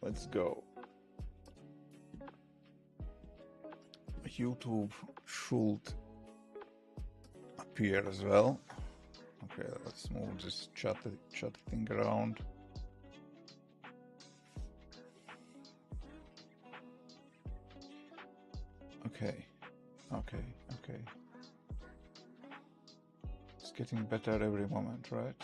Let's go. YouTube should appear as well. Okay, let's move this chat thing around. Okay. It's getting better every moment, right?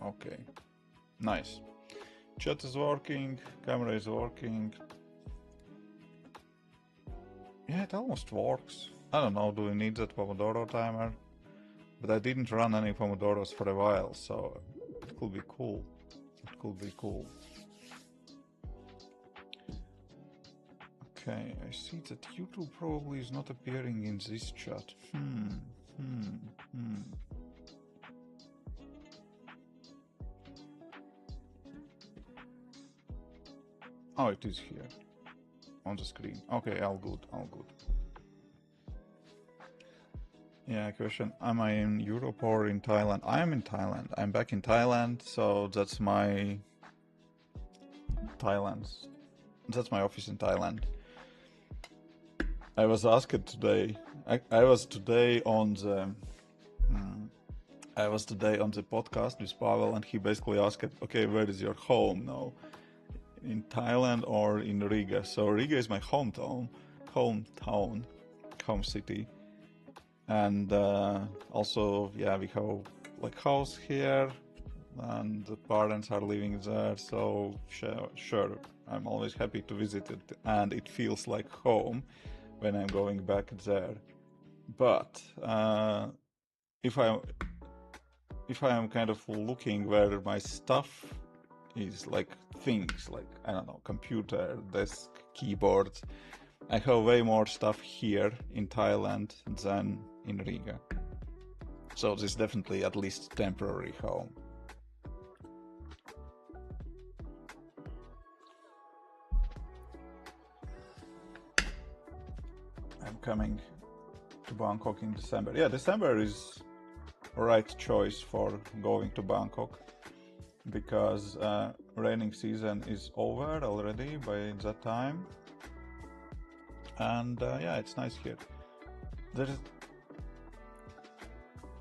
Okay, nice. Chat is working, camera is working. Yeah, it almost works. I don't know, do we need that Pomodoro timer? But I didn't run any Pomodoros for a while, so it could be cool. It could be cool. Okay, I see that YouTube probably is not appearing in this chat. Oh, it is here on the screen. Okay, all good. Yeah, question. Am I in Europe or in Thailand? I am in Thailand. I'm back in Thailand, so that's my That's my office in Thailand. I was asked today. I was today on the podcast with Pavel, and he basically asked, "Okay, where is your home now? In Thailand or in Riga?" So Riga is my home city, and also, yeah, we have like house here, and the parents are living there. So sure, I'm always happy to visit it, and it feels like home when I'm going back there. But if I am kind of looking where my stuff is, like things like, I don't know, computer, desk, keyboards, I have way more stuff here in Thailand than in Riga. So this is definitely at least temporary home. I'm coming to Bangkok in December. Yeah, December is the right choice for going to Bangkok because raining season is over already by that time. And yeah, it's nice here.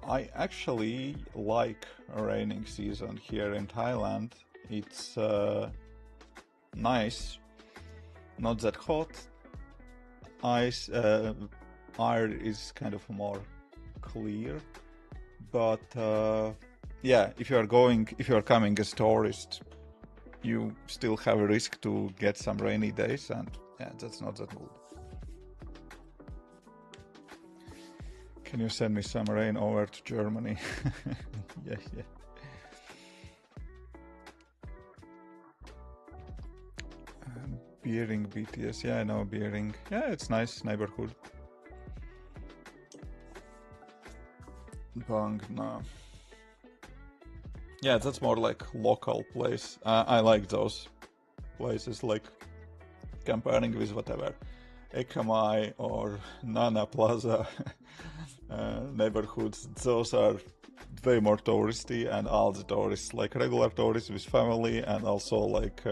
I actually like a raining season here in Thailand. It's nice, not that hot. Air is kind of more clear, but yeah, if you are coming as tourist, you still have a risk to get some rainy days, and yeah, that's not that good. Can you send me some rain over to Germany? Yeah. Beering BTS, yeah, I know Beering. Yeah, it's nice neighborhood. Bang, no. Yeah, that's more like local place. I like those places, like comparing with whatever Ekamai or Nana Plaza neighborhoods. Those are way more touristy, and all the tourists, like regular tourists with family, and also like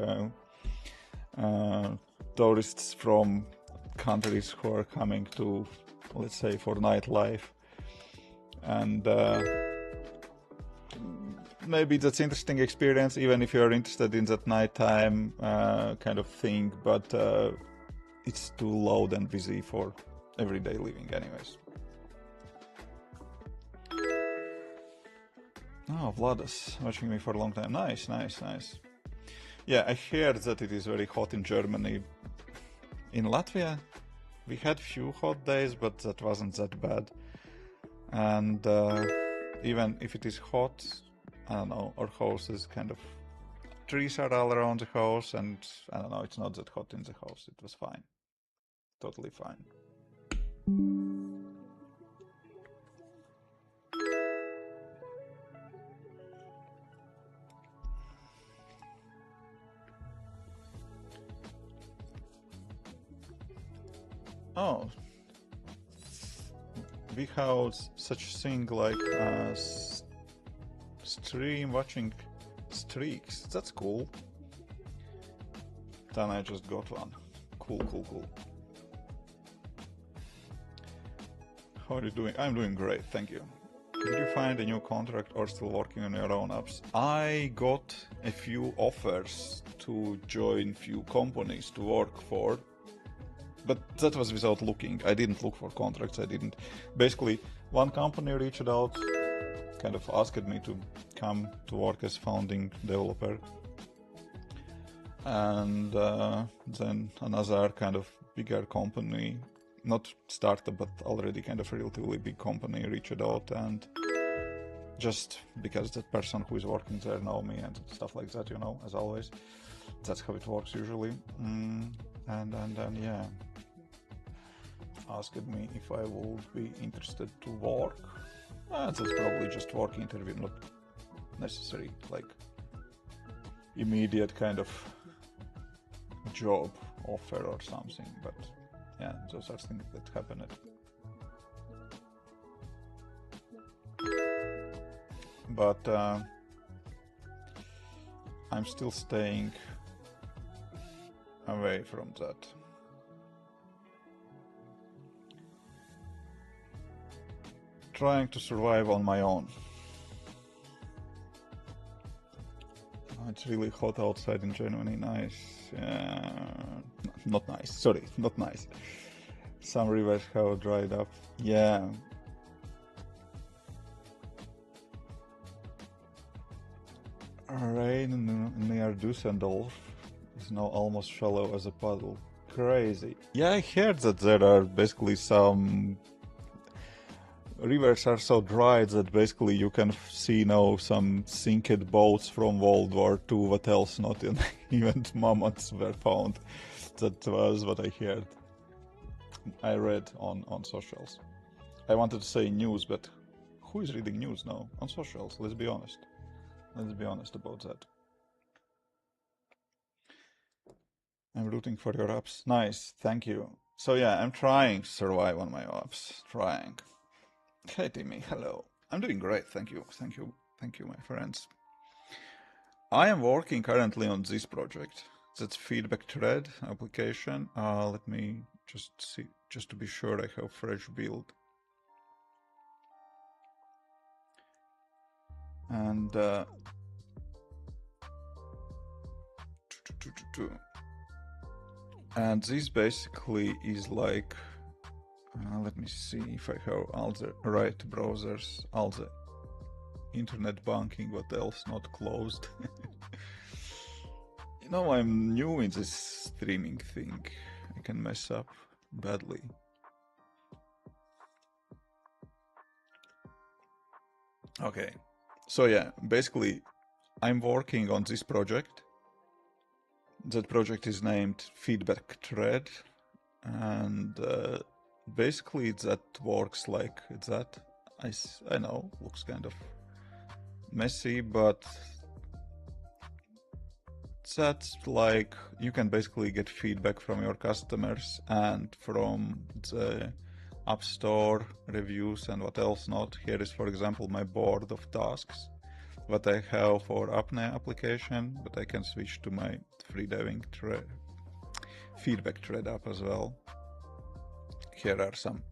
tourists from countries who are coming to, let's say, for nightlife. And maybe that's interesting experience, even if you're interested in that nighttime kind of thing, but it's too loud and busy for everyday living anyways. Oh, Vladas, watching me for a long time. Nice. Yeah, I heard that it is very hot in Germany. In Latvia, we had few hot days, but that wasn't that bad. And even if it is hot, I don't know, our house is kind of, trees are all around the house, and I don't know, it's not that hot in the house. It was fine. Totally fine. Oh, we have such thing like stream watching streaks. That's cool. Then I just got one. Cool, cool, cool. How are you doing? I'm doing great, thank you. Did you find a new contract or still working on your own apps? I got a few offers to join few companies to work for, but that was without looking. I didn't look for contracts, I didn't. Basically, one company reached out, kind of asked me to come to work as founding developer. And then another kind of bigger company, not startup, but already kind of relatively big company reached out, and just because that person who is working there know me and stuff like that, you know, as always. That's how it works usually. And then, yeah, asked me if I would be interested to work. That's probably just work interview, not necessary, like, immediate kind of job offer or something, but yeah, those are things that happen. But I'm still staying away from that. Trying to survive on my own. It's really hot outside in Germany. Nice. Not nice. Sorry, not nice. Some rivers have dried up. Yeah. Rain near Düsseldorf is now almost shallow as a puddle. Crazy. Yeah, I heard that there are basically some rivers are so dry that basically you can see now some sinked boats from World War II. What else? Not in even mammoths were found. That was what I heard. I read on socials. I wanted to say news, but who is reading news now on socials? Let's be honest. Let's be honest about that. I'm rooting for your apps. Nice, thank you. So yeah, I'm trying to survive on my apps. Trying. Hey Timmy, hello. I'm doing great, thank you. Thank you, my friends. I am working currently on this project. That's FeedbackThread application. Let me just see, just to be sure I have fresh build. And and this basically is like, let me see if I have all the right browsers, all the internet banking, what else not closed. You know, I'm new in this streaming thing. I can mess up badly. Okay, so yeah, basically I'm working on this project. That project is named FeedbackThread, and basically that works like that. I know, looks kind of messy, but that's like you can basically get feedback from your customers and from the App Store reviews and what else not. Here is, for example, my board of tasks, what I have for Apnea application, but I can switch to my freediving FeedbackThread app as well. Here are some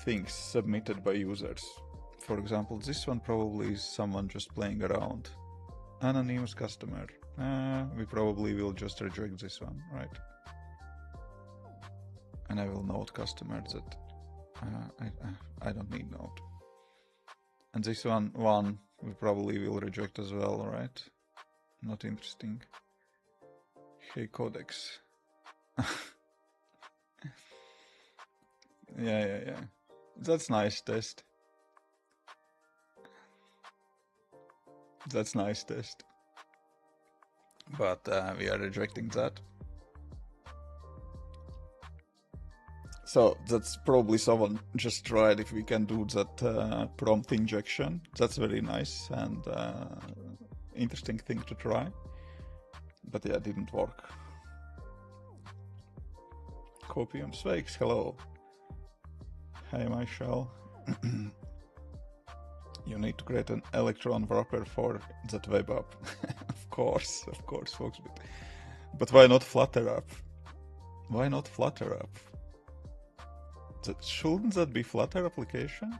things submitted by users. For example, this one probably is someone just playing around. Anonymous customer. We probably will just reject this one, right? And I will note customer that I don't need note. And this one we probably will reject as well, right? Not interesting. Hey, Codex. Yeah. That's nice test. That's nice test. But we are rejecting that. So that's probably someone just tried if we can do that prompt injection. That's very nice and interesting thing to try. But yeah, it didn't work. Copium Swakes, hello. Hey, Michelle. You need to create an Electron wrapper for that web app. Of course, folks. But why not Flutter app? Why not Flutter app? Shouldn't that be Flutter application?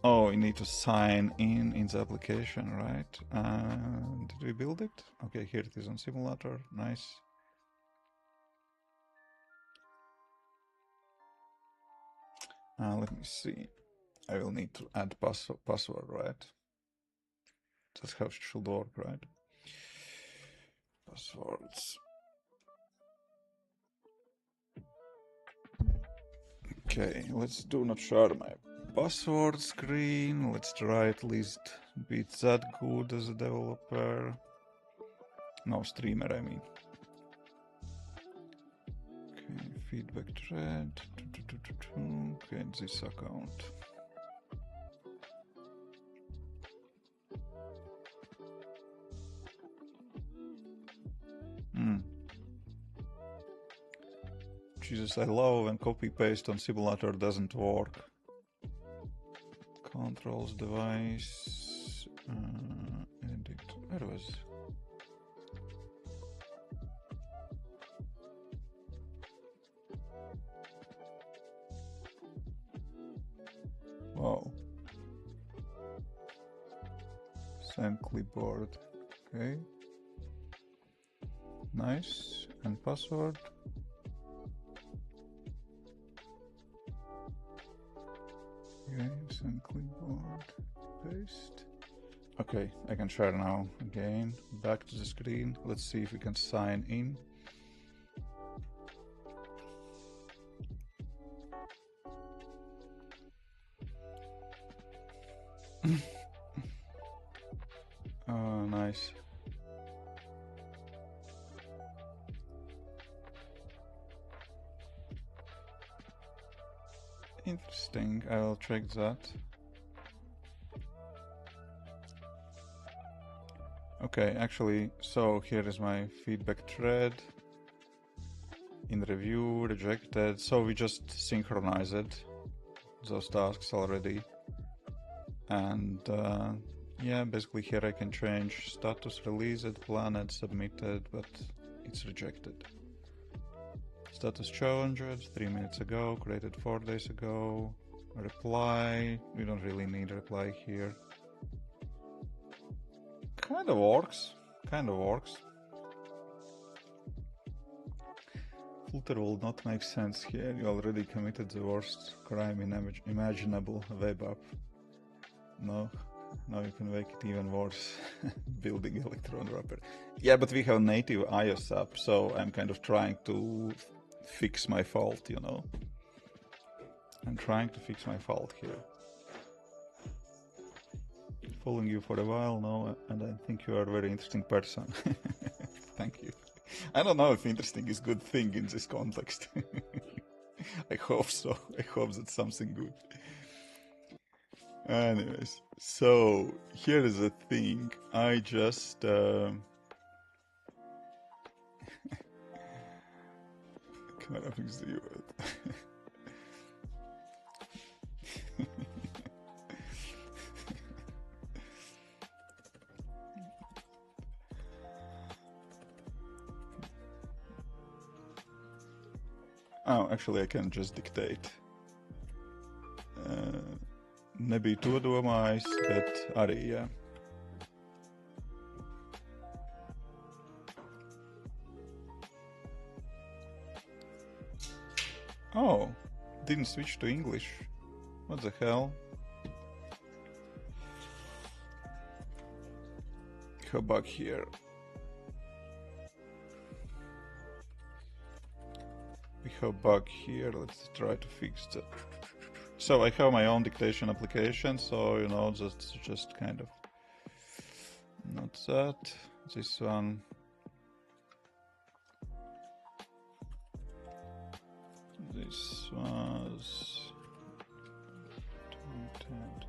Oh, you need to sign in the application, right? Did we build it? Okay, here it is on simulator. Nice. Let me see. I will need to add password, right? That's how it should work, right? Passwords. Okay, let's do not share my password screen. Let's try at least be that good as a developer. No, streamer, I mean. Okay, FeedbackThread. Create this account. Jesus, I love when copy paste on simulator doesn't work. Controls device. Edit. Where was? Wow. Send clipboard. Okay. Nice. And password. Okay, send clipboard. Paste. Okay, I can share now. Again, back to the screen. Let's see if we can sign in. Oh, nice. Interesting, I'll check that. Okay, actually, so here is my feedback thread. In review, rejected, so we just synchronized those tasks already. And yeah, basically here I can change status, released, planned, submitted, but it's rejected. Status challenged 3 minutes ago, created 4 days ago. Reply, we don't really need reply here. Kind of works. Filter will not make sense here. You already committed the worst crime imaginable. Web app. No, now you can make it even worse. Building Electron wrapper. Yeah, but we have native iOS app, so I'm kind of trying to fix my fault, you know. I'm trying to fix my fault here. Following you for a while now, and I think you are a very interesting person. Thank you. I don't know if interesting is a good thing in this context. I hope so. I hope that's something good. Anyways, so here is the thing. I just camera fix the Oh, actually I can just dictate. Nebija to domājis, bet arī, jā. Oh, didn't switch to English. What the hell? How about here? We have bug here. Let's try to fix that. So I have my own dictation application, so you know, just kind of not that. This one. This was tweeted.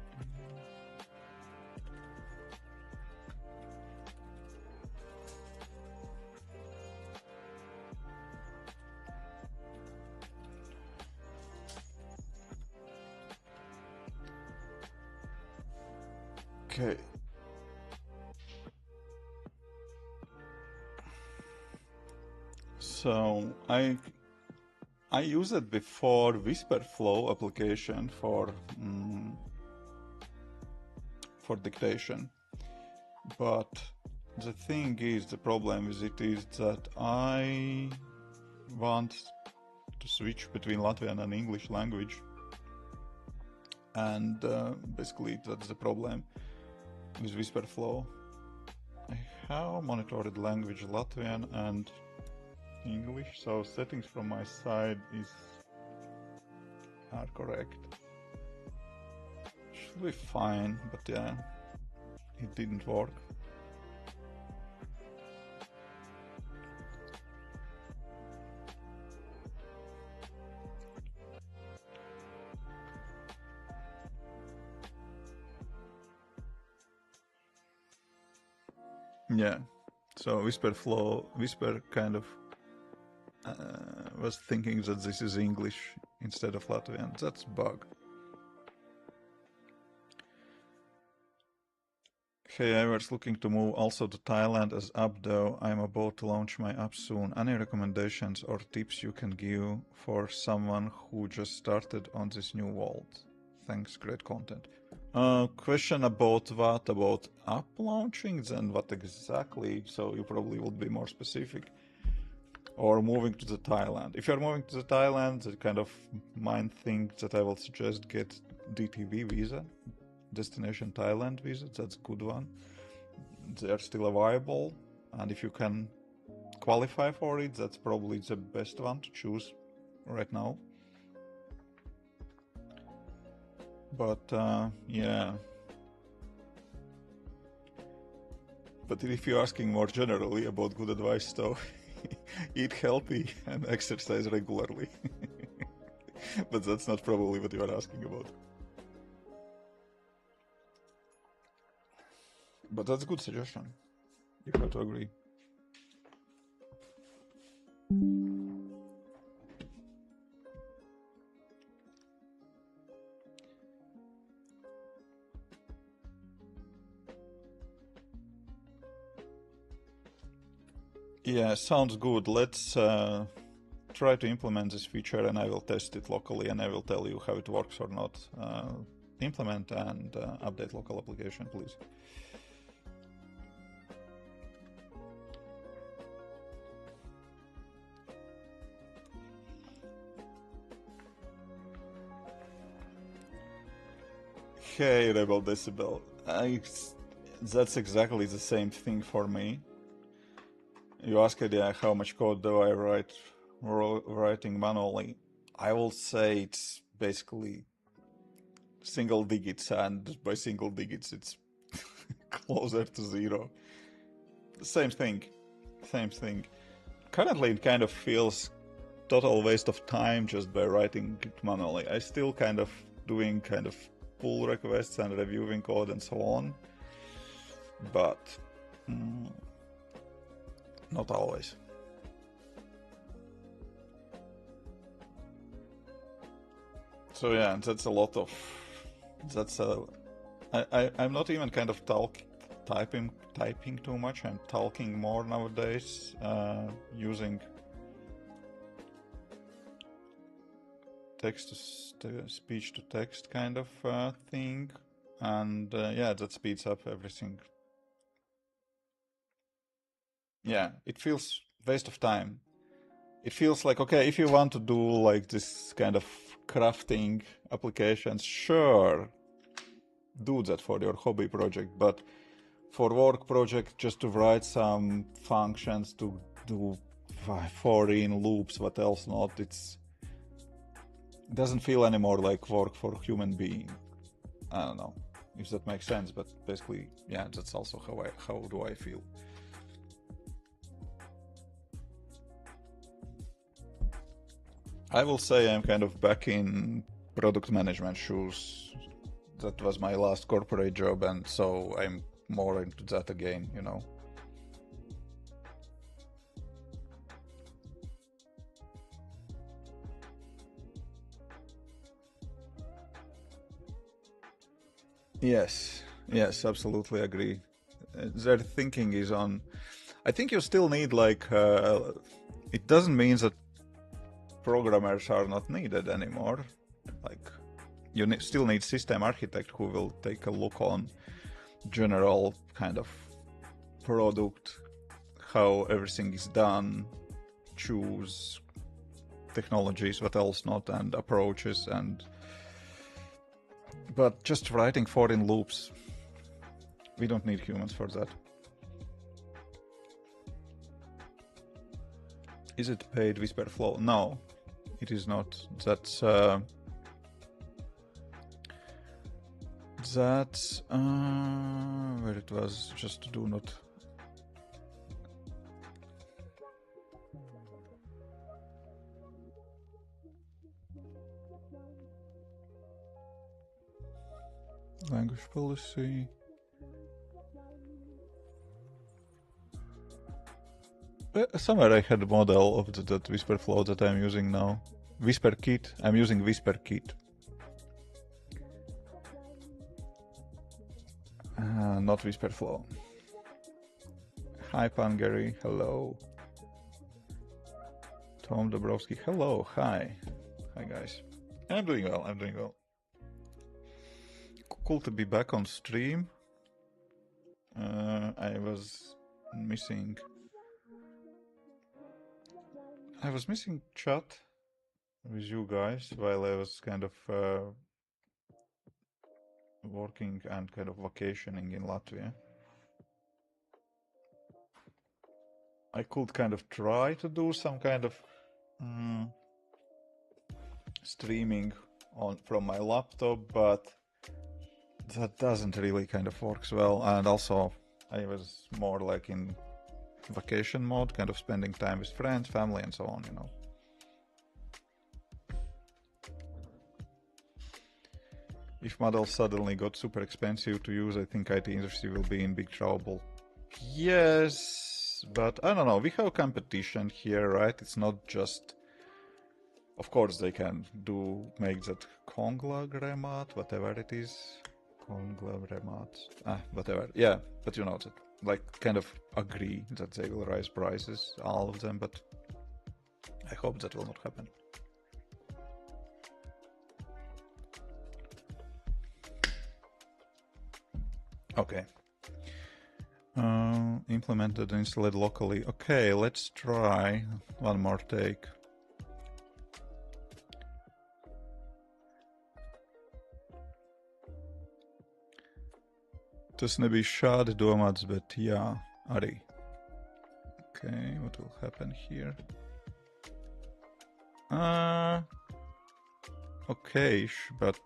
Okay. So I used it before Whisperflow application for dictation, but the thing is, the problem with it is that I want to switch between Latvian and English language, and basically that's the problem with Whisperflow. I have monitored language Latvian and English, so settings from my side are correct. Should be fine, but yeah, it didn't work. Yeah, so Whisper kind of was thinking that this is English instead of Latvian. That's a bug. Hey, I was looking to move also to Thailand as app though. I'm about to launch my app soon. Any recommendations or tips you can give for someone who just started on this new world? Thanks, great content. Question about what? About app launchings and what exactly? So you probably will be more specific. Or moving to the Thailand. If you're moving to the Thailand, the kind of main thing that I will suggest, get DTV visa, Destination Thailand visa. That's a good one. They are still viable, and if you can qualify for it, that's probably the best one to choose right now. But yeah. But if you're asking more generally about good advice, though, eat healthy and exercise regularly. But that's not probably what you are asking about. But that's a good suggestion. You have to agree. Yeah, sounds good. Let's try to implement this feature, and I will test it locally, and I will tell you how it works or not. Implement and update local application, please. Hey, Rebel Decibel. That's exactly the same thing for me. You asked, yeah, how much code do I writing manually? I will say it's basically single digits, and by single digits, it's closer to zero. Same thing. Currently, it kind of feels total waste of time just by writing it manually. I still kind of doing kind of pull requests and reviewing code and so on, but not always. So yeah, that's a lot of. I'm not even kind of typing too much. I'm talking more nowadays, using text to speech to text kind of thing, and yeah, that speeds up everything. Yeah, it feels waste of time. It feels like, okay, if you want to do like this kind of crafting applications, sure, do that for your hobby project, but for work project, just to write some functions to do for-in loops, what else not, it doesn't feel anymore like work for a human being. I don't know if that makes sense, but basically, yeah, that's also how do I feel. I will say I'm kind of back in product management shoes. That was my last corporate job, and so I'm more into that again, you know. Yes, Yes, absolutely agree. Their thinking is on. I think you still need like. It doesn't mean that programmers are not needed anymore. Like, you still need system architect who will take a look on general kind of product, how everything is done, choose technologies, what else not, and approaches, and but just writing foreign loops, we don't need humans for that. Is it paid Whisperflow? No, it is not. That's where it was. Just do not. Language policy. Somewhere I had a model of that Whisperflow that I'm using now. WhisperKit. I'm using WhisperKit. Not Whisperflow. Hi, Pangary. Hello. Tom Dabrowski. Hello. Hi. Hi, guys. I'm doing well. I'm doing well. Cool to be back on stream. I was missing chat with you guys while I was kind of working and kind of vacationing in Latvia. I could kind of try to do some kind of streaming from my laptop, but that doesn't really kind of works well. And also I was more like in vacation mode, kind of spending time with friends, family, and so on, you know. If models suddenly got super expensive to use, I think IT industry will be in big trouble. Yes, but I don't know. We have competition here, right? It's not just... Of course, they can make that conglomerate, whatever it is. Conglomerate. Whatever. Yeah, but you know that. Like, kind of agree that they will raise prices, all of them, but I hope that will not happen. Okay. Implemented and installed locally. Okay, let's try one more take. Tas nebija šādi domāts, bet jā, arī. Okay, what will happen here? Okay, but...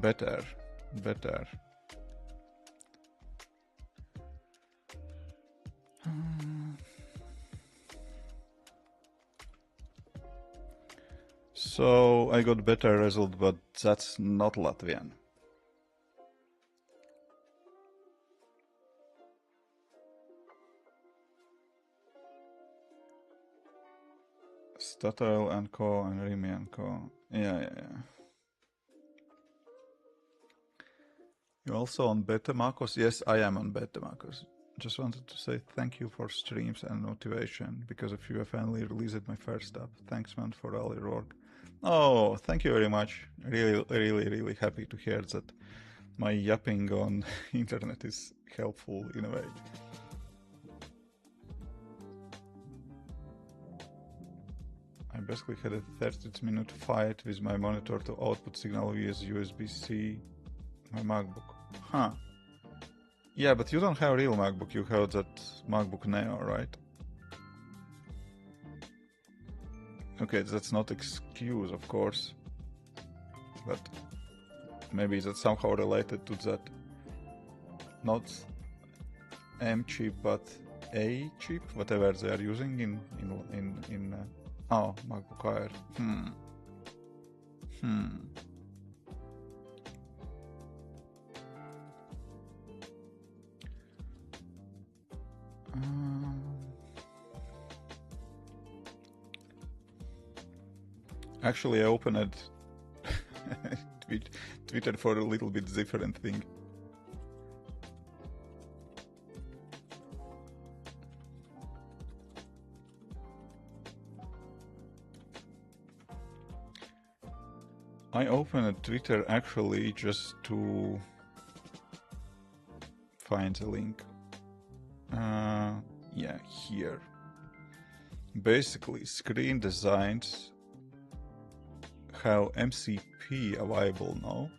Better. So I got better result, but that's not Latvian. Statoil and Co. and Rimi and Co. Yeah. You're also on Betamax? Yes, I am on Betamax. Just wanted to say thank you for streams and motivation, because of you I finally released my first app. Thanks, man, for all your work. Oh, thank you very much. Really happy to hear that my yapping on internet is helpful in a way. I basically had a 30-minute fight with my monitor to output signal via USB-C my MacBook. Huh. Yeah, but you don't have a real MacBook, you have that MacBook Neo, right? Okay, that's not excuse, of course. But maybe that's somehow related to that. Not M chip, but A chip, whatever they are using in MacBook Air. Actually, I opened Twitter for a little bit different thing. I opened Twitter actually just to find the link. Yeah, here. Basically, screen designs have MCP available now.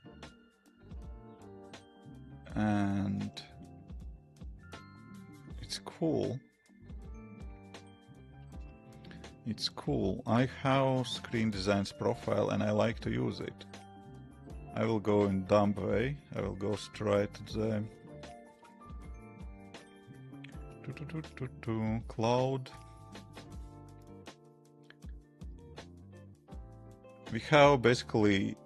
And it's cool. It's cool. I have screen designs profile and I like to use it. I will go in dumb way. I will go straight to the cloud. We have basically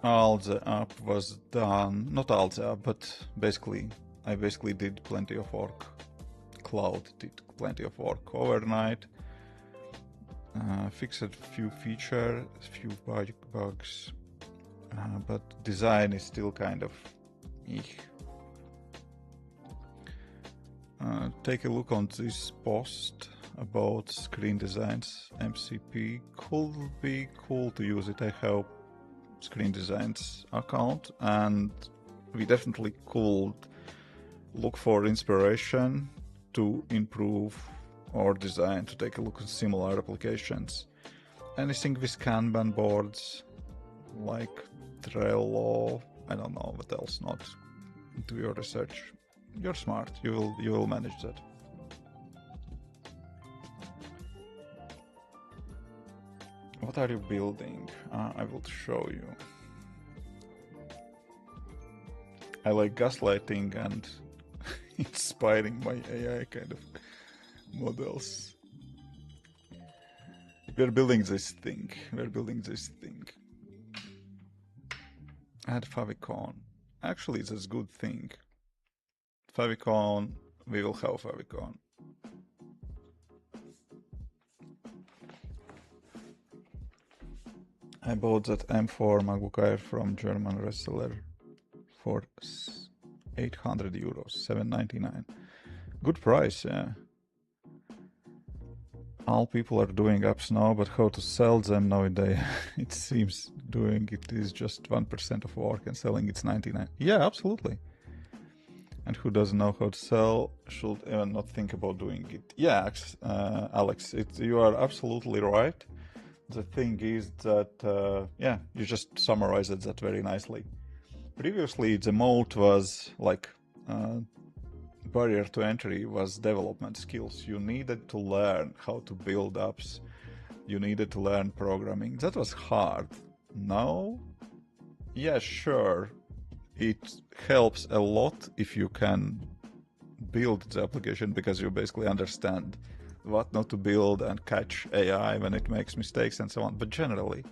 all the app was done, not all the app, but basically I did plenty of work. Cloud did plenty of work overnight. Fixed a few features, a few bugs, but design is still kind of take a look on this post about screen designs. MCP could be cool to use it. I have screen designs account and we definitely could look for inspiration to improve our design, to take a look at similar applications. Anything with Kanban boards like Trello, I don't know what else, not do your research. You're smart, you will manage that. What are you building? I will show you. I like gaslighting and inspiring my AI kind of models. We're building this thing. Add favicon. Actually, it's a good thing. Favicon, we will have favicon. I bought that M4 MacBook Air from German reseller for 800 euros, 799. Good price, yeah. All people are doing apps now, but how to sell them nowadays? It seems doing it is just 1% of work and selling it's 99. Yeah, absolutely. And who doesn't know how to sell should even not think about doing it. Yeah, Alex, you are absolutely right. The thing is that, yeah, you just summarized that very nicely. Previously, the moat was like barrier to entry was development skills. You needed to learn how to build apps. You needed to learn programming. That was hard. Now, yeah, sure, it helps a lot if you can build the application because you basically understand what not to build and catch AI when it makes mistakes and so on. But generally,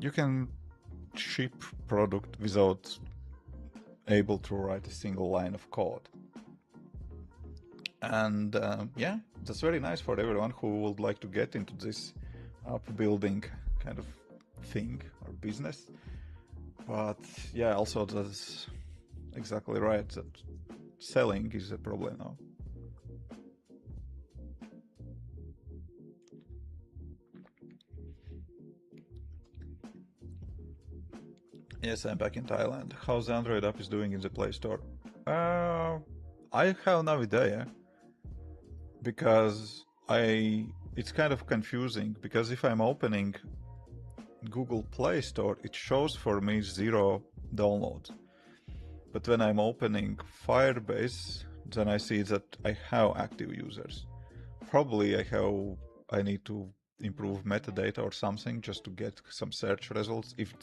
you can ship product without able to write a single line of code. And yeah, that's very nice for everyone who would like to get into this app building kind of thing or business. But yeah, also that's exactly right, that selling is a problem now. Yes, I'm back in Thailand. How's the Android app is doing in the Play Store? I have no idea, because it's kind of confusing, because if I'm opening Google Play Store, it shows for me 0 downloads. But when I'm opening Firebase, then I see that I have active users. Probably I need to improve metadata or something just to get some search results if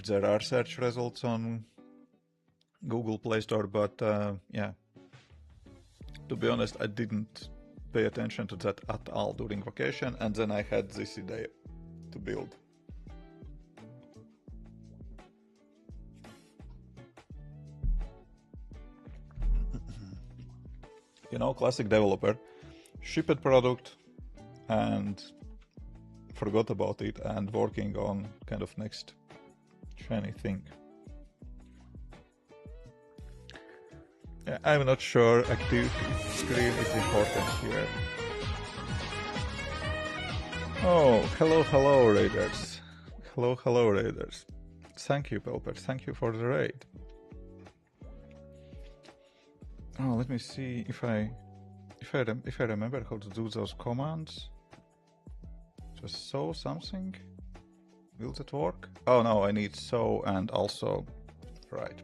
there are search results on Google Play Store, but yeah, to be honest, I didn't pay attention to that at all during vacation, and then I had this idea to build. You know, classic developer, ship a product and forgot about it and working on kind of next shiny thing. I'm not sure activity screen is important here. Oh, hello raiders. Hello raiders. Thank you, Pelper. Thank you for the raid. Oh, let me see if I remember how to do those commands. Just so something. Will that work? Oh no, I need so and also. Right.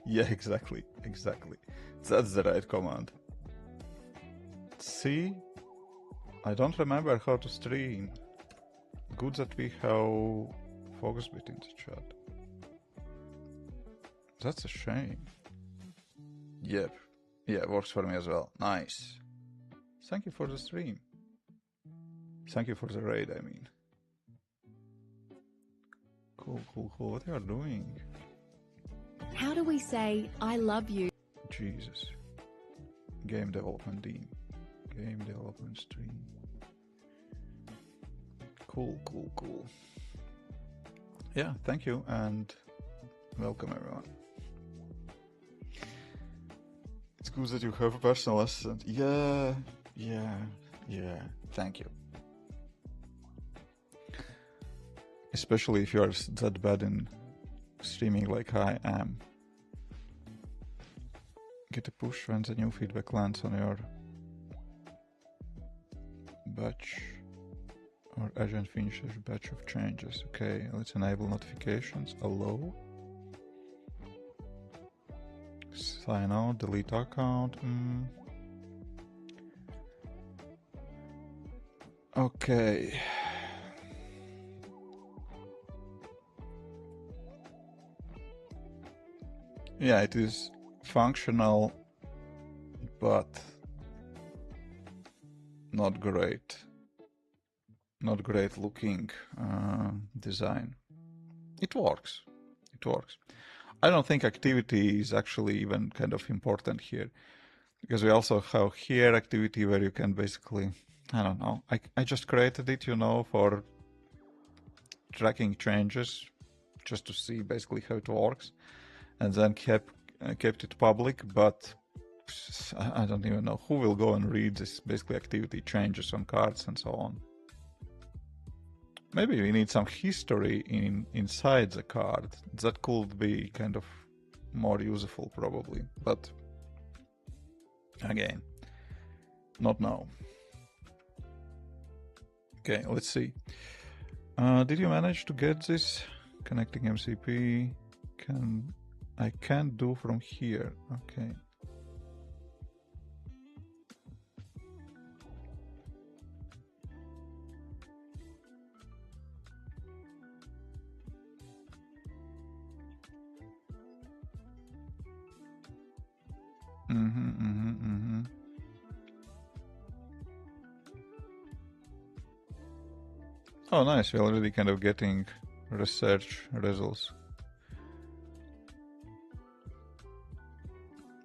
Yeah, exactly. That's the right command. See? I don't remember how to stream. Good that we have focus bit in the chat. That's a shame. Yep. Yeah, works for me as well. Nice. Thank you for the stream. Thank you for the raid, I mean. Cool. What are you doing? How do we say, I love you? Jesus. Game development team. Game development stream. Cool. Yeah, thank you and welcome everyone. It's good that you have a personal assistant. Yeah. Thank you. Especially if you are that bad in streaming like I am. Get a push when the new feedback lands on your batch or agent finishes batch of changes. Okay, let's enable notifications. Allow. Sign out, delete account. Okay. Yeah, it is functional, but not great. Not great looking design. It works. I don't think activity is actually even kind of important here, because we also have here activity where you can basically, I don't know, I just created it, for tracking changes, just to see basically how it works, and then kept it public, but I don't even know who will go and read this basically activity changes on cards and so on. Maybe we need some history inside the card. That could be kind of more useful probably, but again, not now. Okay, let's see. Did you manage to get this? Connecting MCP. I can't do from here. Okay. Oh, nice. We're already kind of getting research results.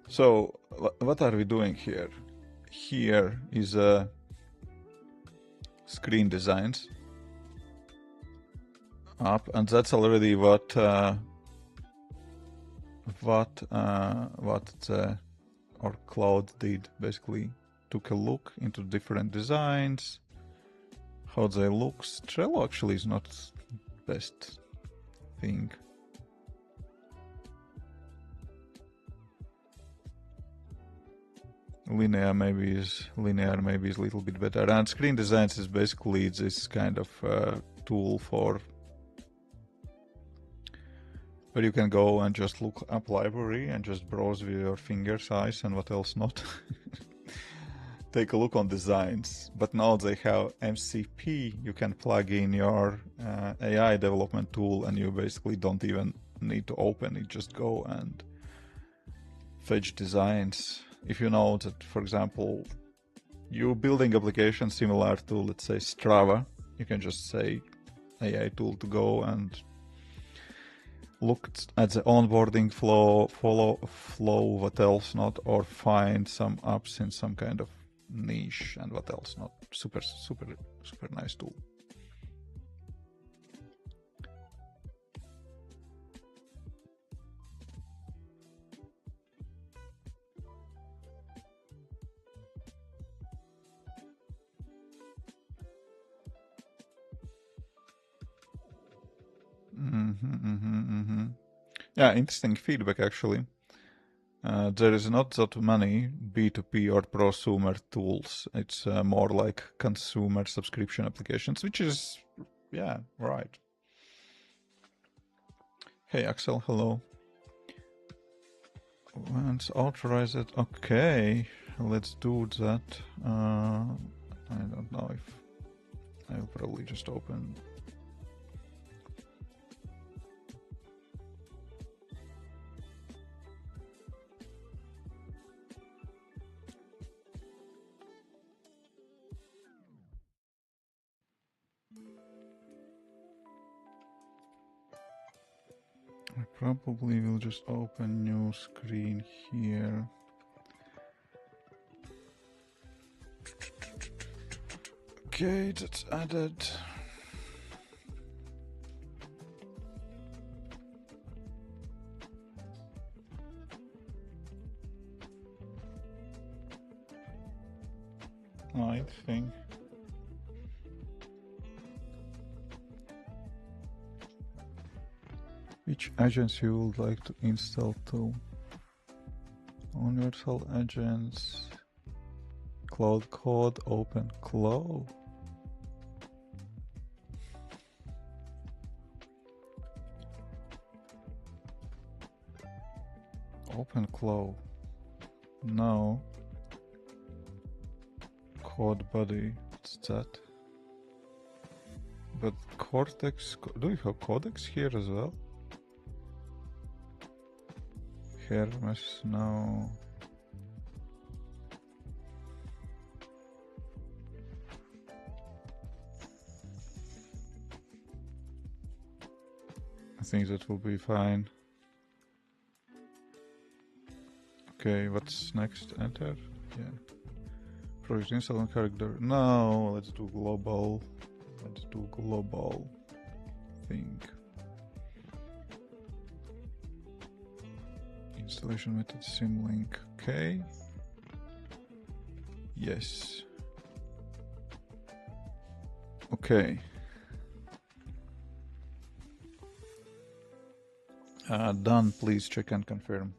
So, what are we doing here? Here is screen designs up, and that's already what our cloud did. Basically, took a look into different designs, how they look. Trello actually is not the best thing. Linear maybe is a little bit better. And screen designs is basically this kind of tool for where you can go and just look up library and just browse with your finger size and what else not. Take a look on designs. But now they have MCP. You can plug in your AI development tool, and you basically don't even need to open it. Just go and fetch designs. If you know that, for example, you're building application similar to, let's say, Strava, you can just say AI tool to go and look at the onboarding flow, follow flow, what else not, or find some apps in some kind of niche and what else not. Super nice tool. Yeah, interesting feedback actually. There is not that many B2B or prosumer tools. It's more like consumer subscription applications, which is, yeah, right. Hey Axel, hello. Once authorized, okay, let's do that. I don't know if I'll probably just open. I probably will just open new screen here. Okay, that's added. I think. Which agents you would like to install to? Universal agents, Cloud Code, Open Cloud. Open Cloud. No. Code Buddy. What's that? But Cortex. Do you have Codex here as well? Hermes, no. I think that will be fine. Okay, what's next? Enter? Yeah. Project install and character. No, let's do global. Let's do global thing. Installation method symlink. Okay. Yes. Okay. Done. Please check and confirm.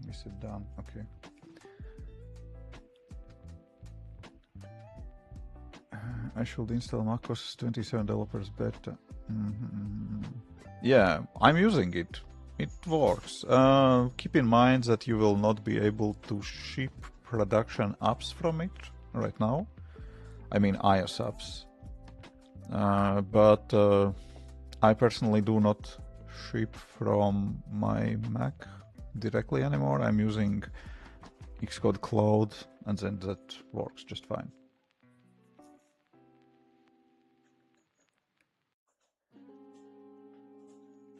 We said done. Okay. I should install macOS 27 developers beta. Yeah, I'm using it. It works. Keep in mind that you will not be able to ship production apps from it right now. I mean iOS apps. But I personally do not ship from my Mac directly anymore. I'm using Xcode Cloud, and then that works just fine.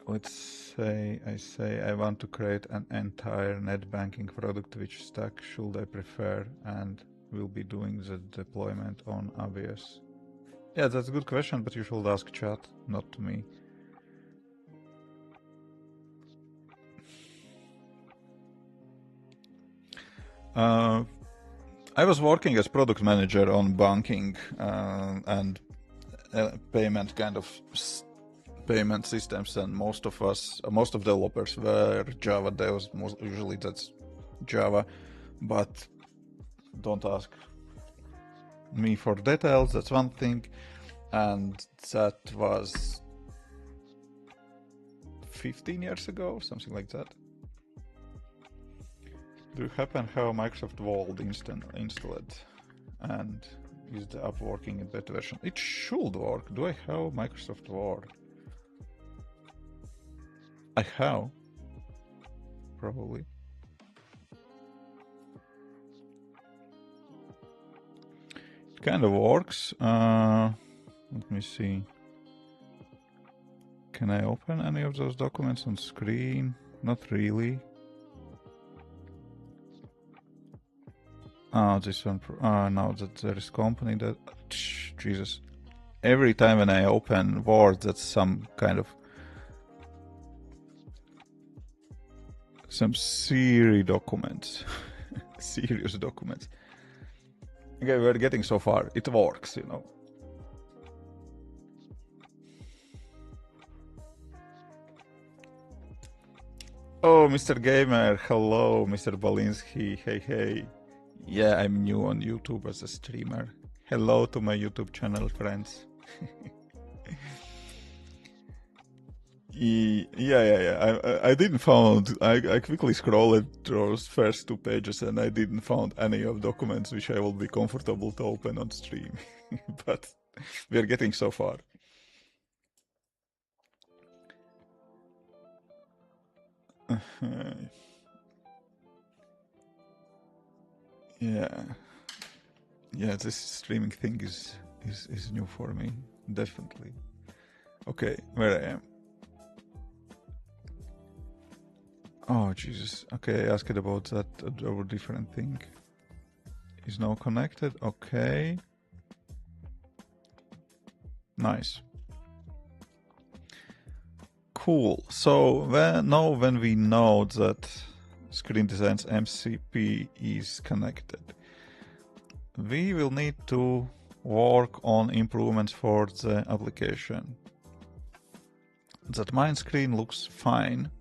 Let's say I want to create an entire net banking product. Which stack should I prefer? And will be doing the deployment on AWS. Yeah, that's a good question, but you should ask chat, not to me. I was working as product manager on banking and payment kind of payment systems, and most of developers were Java devs. Usually that's Java, but don't ask me for details. That's one thing, and that was 15 years ago, something like that. Do you happen how Microsoft Vault installed, and is the app working in beta version? It should work. Do I have Microsoft Word? I have, probably. kind of works. Let me see. Can I open any of those documents on screen? Not really. Oh, this one. No, that there is company that. Jesus. Every time when I open Word, that's some kind of. Some serious documents. Serious documents. Okay, we're getting so far. It works, you know. Oh, Mr. Gamer, hello, Mr. Balinsky, hey. Yeah, I'm new on YouTube as a streamer. Hello to my YouTube channel, friends. Yeah. I didn't found. I quickly scrolled through those first 2 pages and I didn't found any of documents which I will be comfortable to open on stream. But we are getting so far. Yeah, this streaming thing is new for me, definitely. Okay, where I am. Oh Jesus. Okay, I asked about that over different thing. Is now connected. Okay. Nice. Cool. So when we know that Screen Design's MCP is connected, we will need to work on improvements for the application. That mine screen looks fine.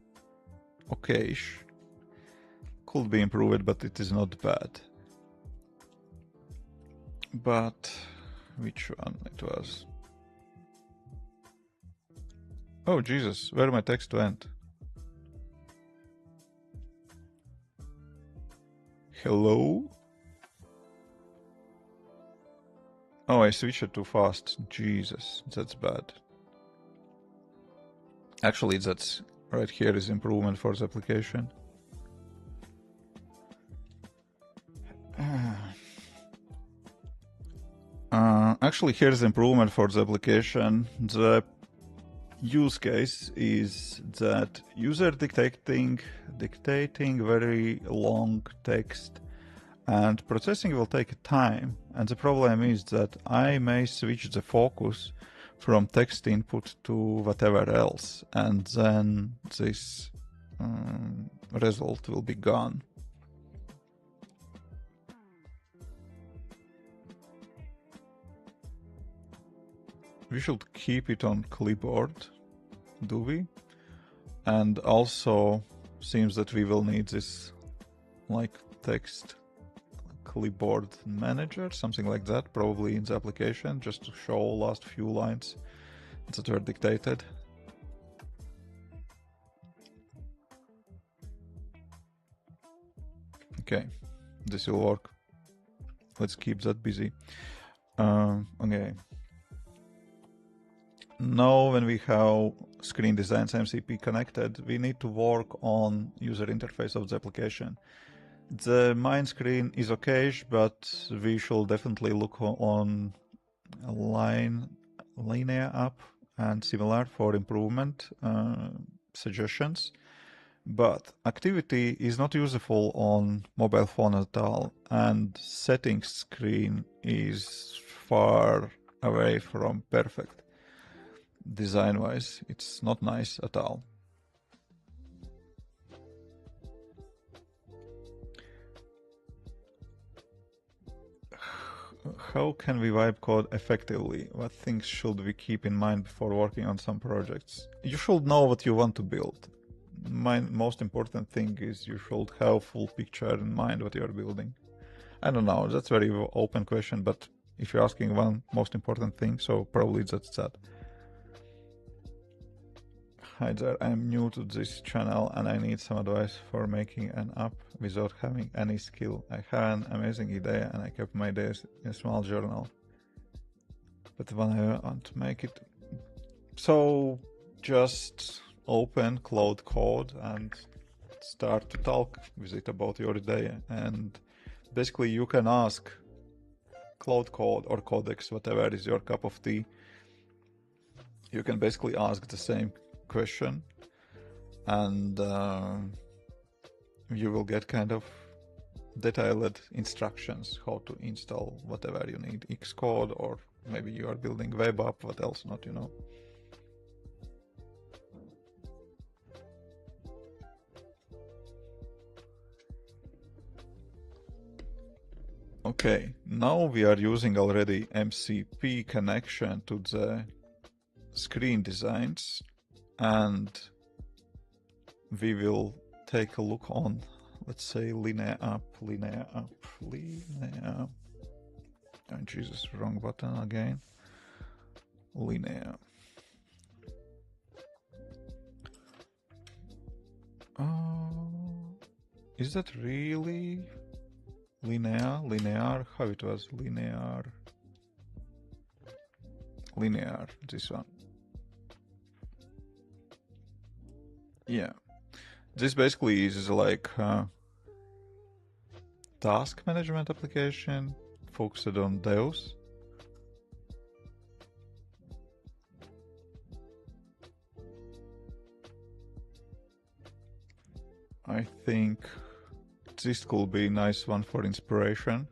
Okay-ish. Could be improved, but it is not bad. But which one it was? Oh Jesus, where my text went? Hello? Oh, I switched it too fast. Jesus, that's bad. Actually, that's right here is improvement for the application. Actually, here's improvement for the application. The use case is that user dictating very long text and processing will take time, and the problem is that I may switch the focus from text input to whatever else, and then this result will be gone. We should keep it on clipboard, do we? And also seems that we will need this like text clipboard manager, something like that, probably in the application, just to show last few lines that were dictated. Okay, this will work. Let's keep that busy. Okay. Now when we have Screen Design's MCP connected, we need to work on user interface of the application. The main screen is okay, but we should definitely look on a linear app and similar for improvement suggestions. But activity is not useful on mobile phone at all, and settings screen is far away from perfect. Design-wise, it's not nice at all. How can we wipe code effectively? What things should we keep in mind before working on some projects? You should know what you want to build. My most important thing is you should have full picture in mind what you are building. I don't know, that's a very open question, but if you're asking one most important thing, so probably that's that. Hi there, I'm new to this channel and I need some advice for making an app without having any skill. I have an amazing idea and I kept my ideas in a small journal. But when I want to make it... So just open Cloud Code and start to talk with it about your idea. And basically you can ask Cloud Code or Codex, whatever is your cup of tea, you can basically ask the same question, and you will get kind of detailed instructions how to install whatever you need, Xcode, or maybe you are building web app, what else not, you know. Okay, now we are using already MCP connection to the screen designs, and we will take a look on, let's say, linear app. Oh, Jesus, wrong button again. Linear. Is that really linear? How it was? Linear, this one. Yeah. This basically is like a task management application focused on devs. I think this could be a nice one for inspiration.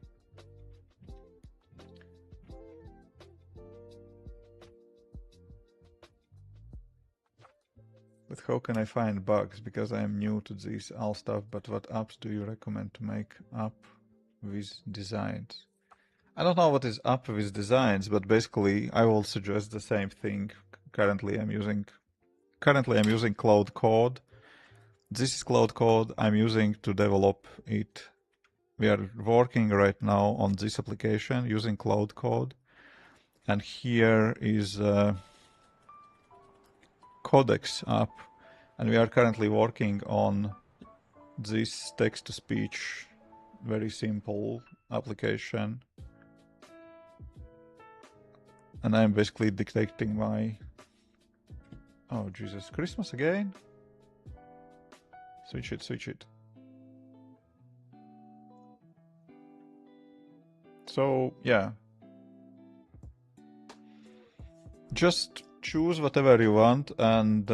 But how can I find bugs? Because I am new to this all stuff, but what apps do you recommend to make app with designs? I don't know what is app with designs, but basically I will suggest the same thing. Currently I'm using Cloud Code. This is Cloud Code I'm using to develop it. We are working right now on this application using Cloud Code. And here is Codex app, and we are currently working on this text-to-speech, very simple application, and I'm basically dictating my, oh Jesus, Christmas again? Switch it. So yeah, just choose whatever you want, and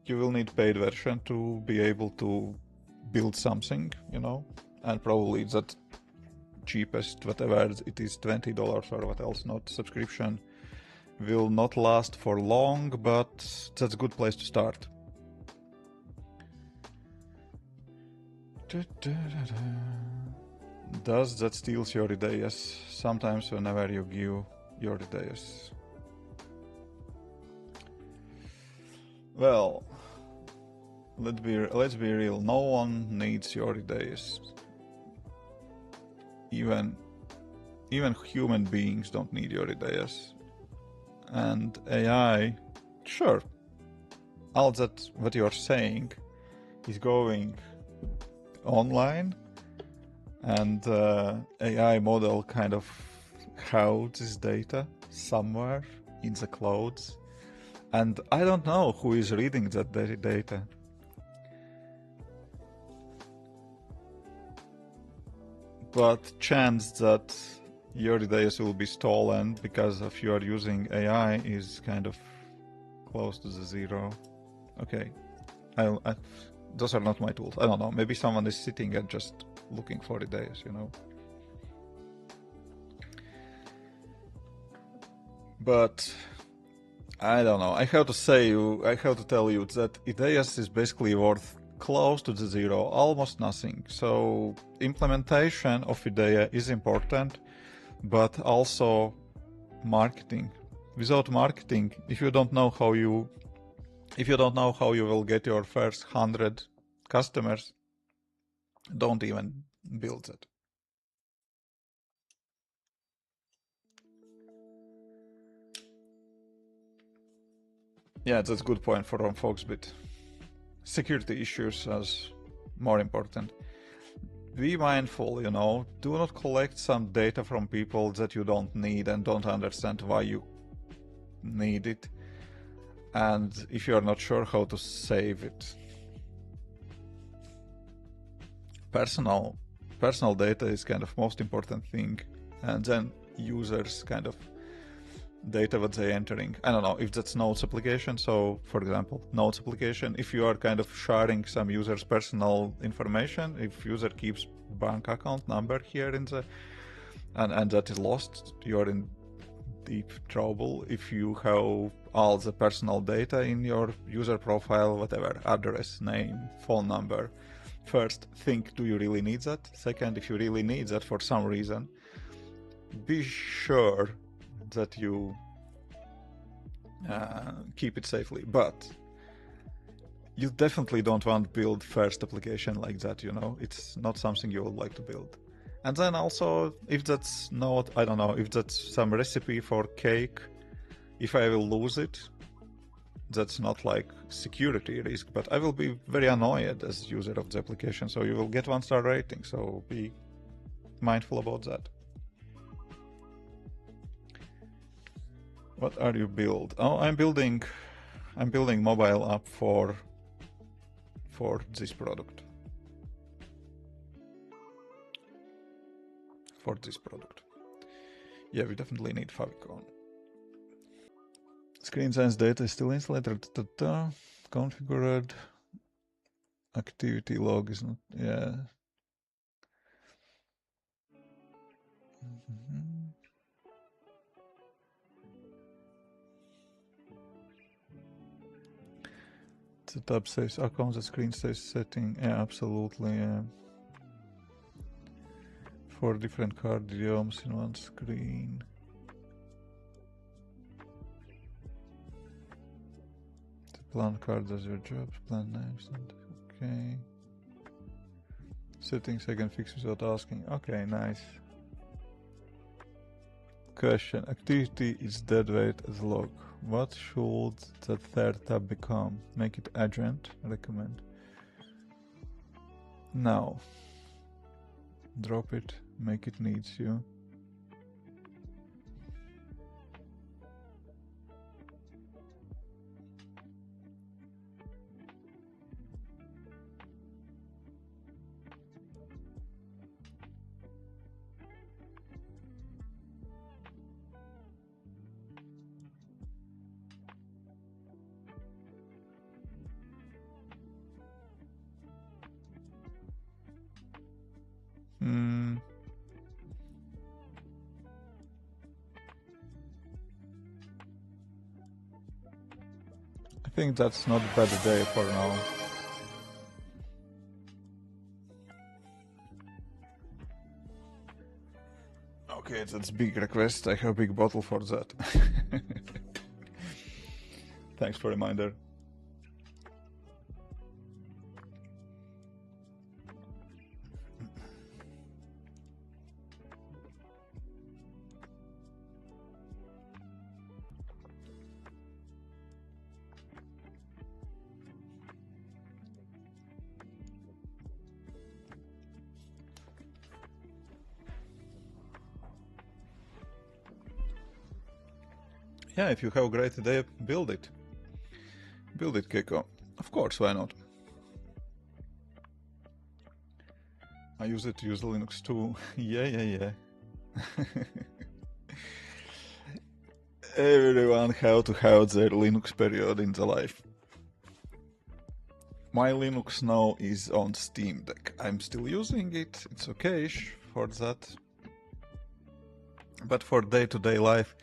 you will need paid version to be able to build something, you know, and probably it's that cheapest, whatever it is, $20 or what else not. Subscription will not last for long, but that's a good place to start. Does that steals your ideas? Sometimes whenever you give your ideas. Well, let's be real. No one needs your ideas. Even human beings don't need your ideas. And AI, sure, all that what you're saying is going online, and AI model kind of houses data somewhere in the clouds, and I don't know who is reading that data. But chance that your ideas will be stolen because of you are using AI is kind of close to the zero. Okay, those are not my tools. I don't know. Maybe someone is sitting and just looking for ideas, you know. But I don't know. I have to tell you that ideas is basically worth close to the zero, almost nothing. So implementation of idea is important, but also marketing. Without marketing, if you don't know how you will get your first 100 customers, don't even build it. Yeah, that's a good point for Foxbit. Security issues as more important. Be mindful, you know, do not collect some data from people that you don't need and don't understand why you need it. And if you are not sure how to save it. Personal personal data is kind of most important thing, and then users kind of data what they're entering. I don't know if that's Notes application. So for example, Notes application, if you are kind of sharing some user's personal information, if user keeps bank account number here in the and that is lost, you're in deep trouble. If you have all the personal data in your user profile, whatever, address, name, phone number, first think, do you really need that? Second, if you really need that for some reason, be sure that you keep it safely. But you definitely don't want to build first application like that, you know? It's not something you would like to build. And then also, if that's not, I don't know, if that's some recipe for cake, if I will lose it, that's not like security risk, but I will be very annoyed as user of the application. So you will get 1-star rating. So be mindful about that. What are you build? Oh, I'm building mobile app for this product. Yeah, we definitely need favicon. Screen sense data is still installed. Configured. Activity log is not. Yeah. The tab says account, the screen says setting. Yeah, absolutely. Yeah. 4 different card idioms in one screen. The plan card does your job, plan names, and okay. Settings I can fix without asking. Okay, nice. Question. Activity is dead weight as log. What should the third tab become? Make it agent? Recommend. Now. Drop it. Make it needs you. I think that's not a bad day for now. Okay, that's big request. I have a big bottle for that. Thanks for reminder. Yeah, if you have a great idea, build it. Build it, Keiko. Of course, why not? I use it to use Linux too. Yeah. Everyone have to have their Linux period in the life. My Linux now is on Steam Deck. I'm still using it. It's okay-ish for that. But for day-to-day life,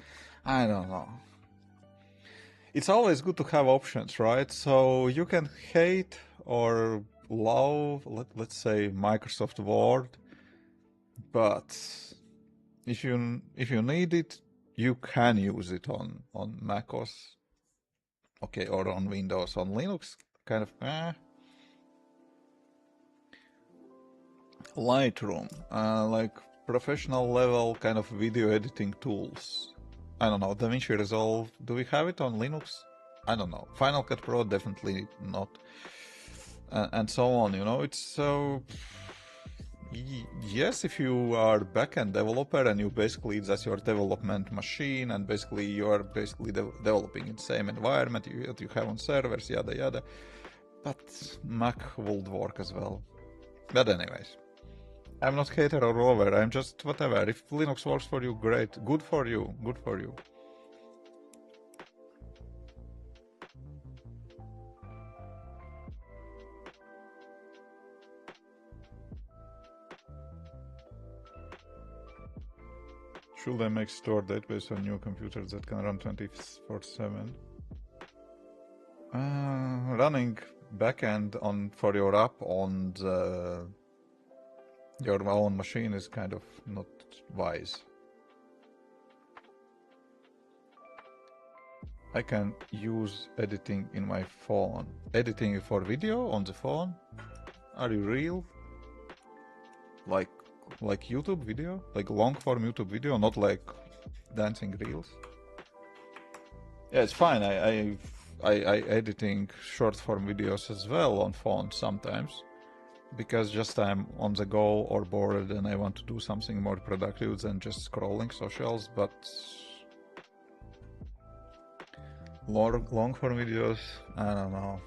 I don't know. It's always good to have options, right? So you can hate or love, let's say, Microsoft Word, but if you need it, you can use it on macOS, okay, or on Windows. On Linux, kind of Lightroom, like professional level kind of video editing tools. I don't know, DaVinci Resolve, do we have it on Linux? I don't know. Final Cut Pro, definitely not. And so on, you know, it's so... Yes, if you are backend developer and you basically, that's your development machine, and basically you are developing in the same environment that you have on servers, yada yada. But Mac would work as well. But anyways, I'm not hater or lover. I'm just whatever. If Linux works for you, great. Good for you. Good for you. Should I make store database on new computers that can run 24/7? Running backend for your app on your own machine is kind of not wise. I can use editing in my phone. Editing for video on the phone? Are you real? Like YouTube video? Like long form YouTube video, not like dancing reels? Yeah, it's fine. I editing short form videos as well on phone sometimes, because just I'm on the go or bored and I want to do something more productive than just scrolling socials. But long form videos, I don't know.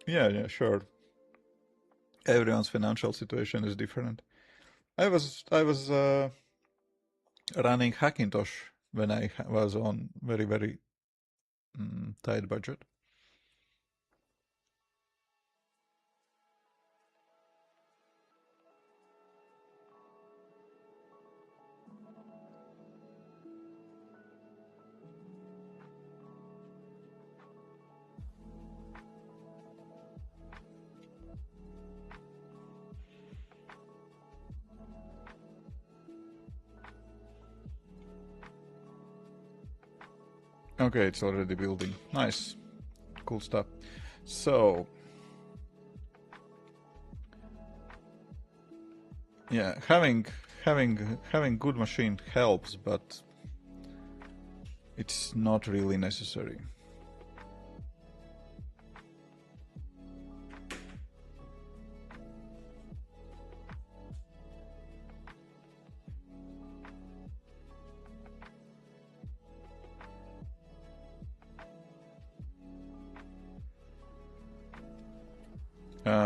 Yeah, sure. Everyone's financial situation is different. I was running Hackintosh when I was on very tight budget. Okay, it's already building. Nice, cool stuff. So yeah, having good machine helps, but it's not really necessary.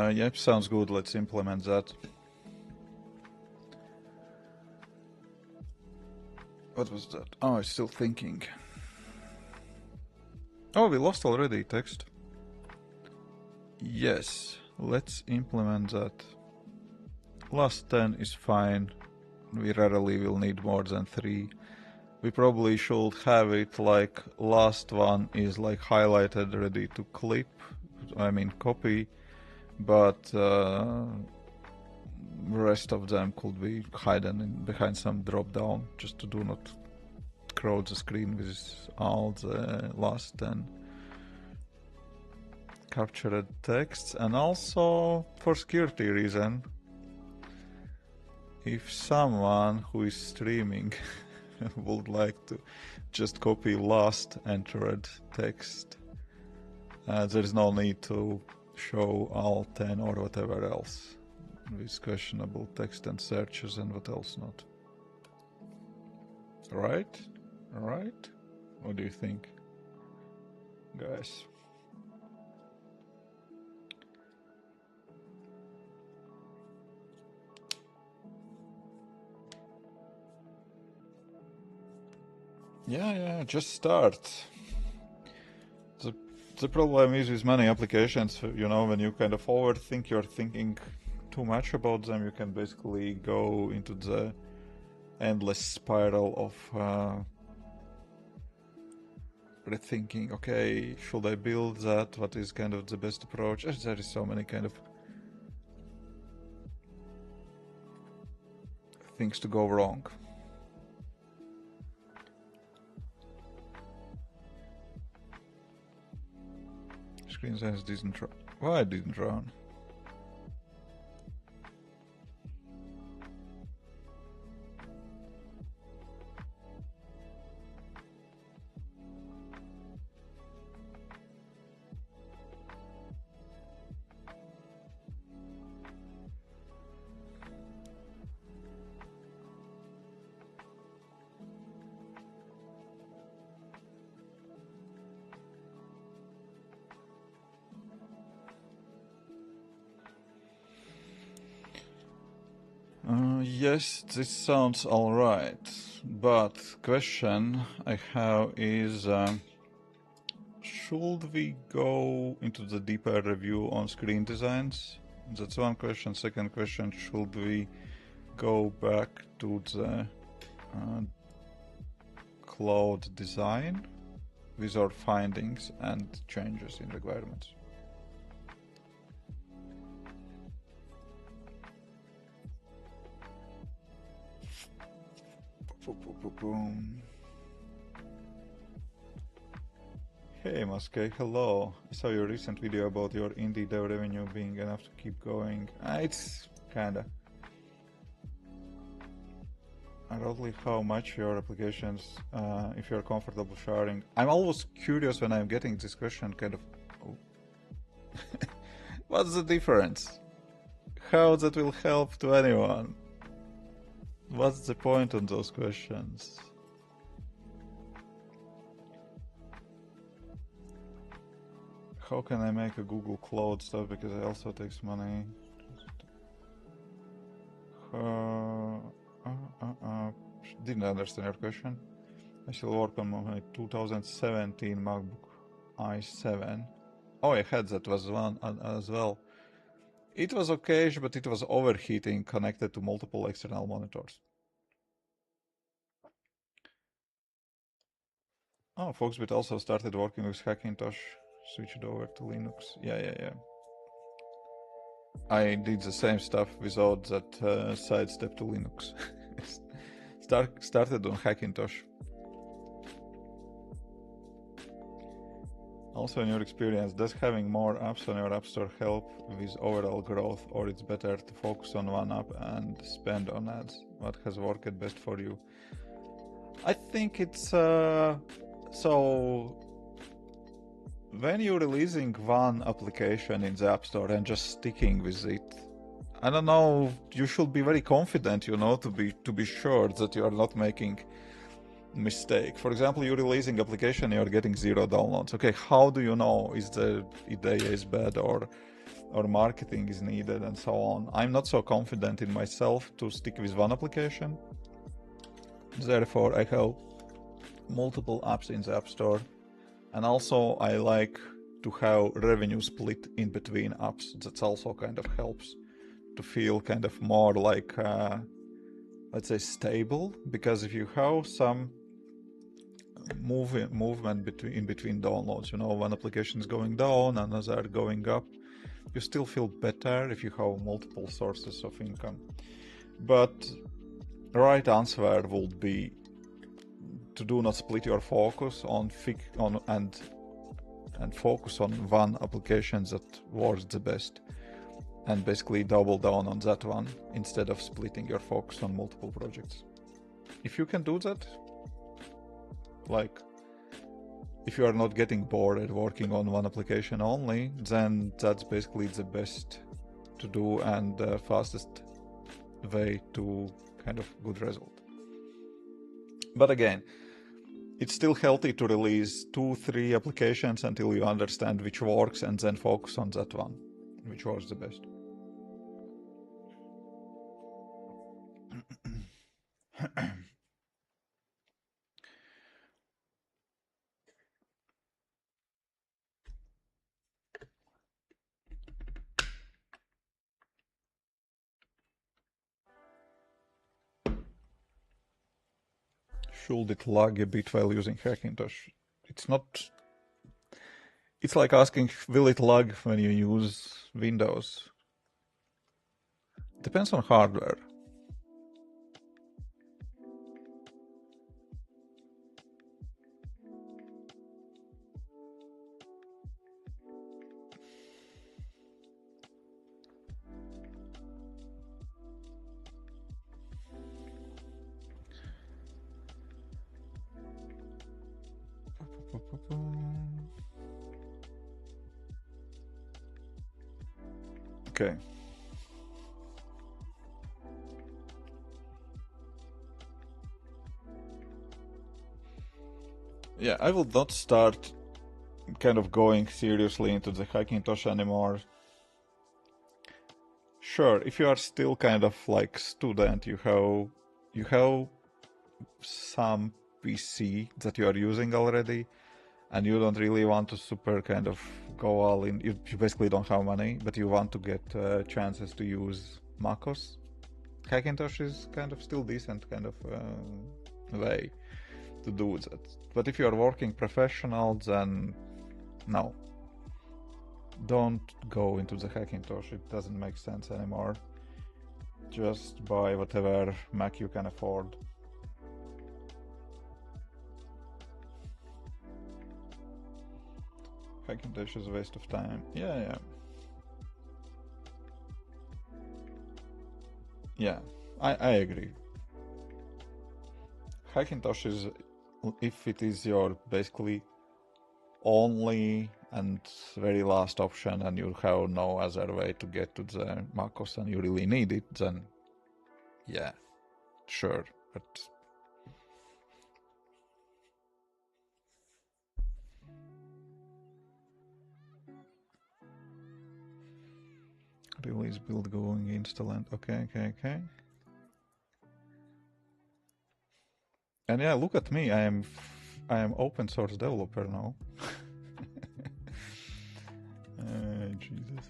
Yep, sounds good. Let's implement that. What was that? Oh, I'm still thinking. Oh, we lost already text. Yes, let's implement that. Last 10 is fine. We rarely will need more than 3. We probably should have it like last one is like highlighted, ready to clip. I mean copy, but rest of them could be hidden behind some drop down, just to do not crowd the screen with all the last 10 captured texts. And also for security reason, if someone who is streaming would like to just copy last entered text, there is no need to show all 10 or whatever else with questionable text and searches and what else not. Right? Right? What do you think, guys? Yeah, just start. The problem is with many applications, you know, when you kind of overthink, you're thinking too much about them, you can basically go into the endless spiral of rethinking, okay, should I build that? What is kind of the best approach? There is so many kind of things to go wrong. Screen size didn't run. Why it didn't run? Yes, this sounds alright, but question I have is should we go into the deeper review on screen designs? That's one question. Second question, should we go back to the cloud design with our findings and changes in requirements? Hey Maskey, hello. I saw your recent video about your indie dev revenue being enough to keep going. It's kinda. Roughly how much your applications, if you're comfortable sharing. I'm always curious when I'm getting this question, kind of, oh. What's the difference? How that will help to anyone? What's the point on those questions? How can I make a Google Cloud stuff because it also takes money? Didn't understand your question. I still work on my 2017 MacBook i7. Oh, I had that was one as well. It was okay, but it was overheating connected to multiple external monitors. Oh, Foxbit also started working with Hackintosh, switched over to Linux. Yeah. I did the same stuff without that sidestep to Linux. Started on Hackintosh. Also, in your experience, does having more apps on your App Store help with overall growth, or it's better to focus on one app and spend on ads? What has worked best for you? I think it's so when you're releasing one application in the App Store and just sticking with it, I don't know, you should be very confident, to be sure that you are not making mistake. For example, you're releasing application, you're getting 0 downloads. Okay, how do you know is the idea is bad or marketing is needed and so on? I'm not so confident in myself to stick with one application. Therefore, I have multiple apps in the App Store, and also I like to have revenue split in between apps. That also kind of helps to feel kind of more like let's say stable, because if you have some movement between downloads, one application is going down, another going up, you still feel better if you have multiple sources of income. But the right answer would be to do not split your focus and focus on one application that works the best, and basically double down on that one instead of splitting your focus on multiple projects. If you can do that, like if you are not getting bored at working on one application only, then that's basically the best to do and the fastest way to kind of good result. But again, it's still healthy to release 2-3 applications until you understand which works, and then focus on that one which works the best. Should it lag a bit while using Hackintosh? It's not. It's like asking, will it lag when you use Windows? Depends on hardware. Okay. Yeah, I will not start kind of going seriously into the Hackintosh anymore. sure, if you are still kind of like student, you have some PC that you are using already, and you don't really want to super kind of go all in. You basically don't have money, but you want to get chances to use macOS. Hackintosh is kind of still decent kind of way to do that. But if you are working professional, then no. Don't go into the Hackintosh, it doesn't make sense anymore. Just buy whatever Mac you can afford. Hackintosh is a waste of time. Yeah. Yeah, I agree. Hackintosh is, if it is your basically only and very last option and you have no other way to get to the macOS and you really need it, then yeah, sure, but release build going install and okay. And yeah, look at me, I am open source developer now. Jesus.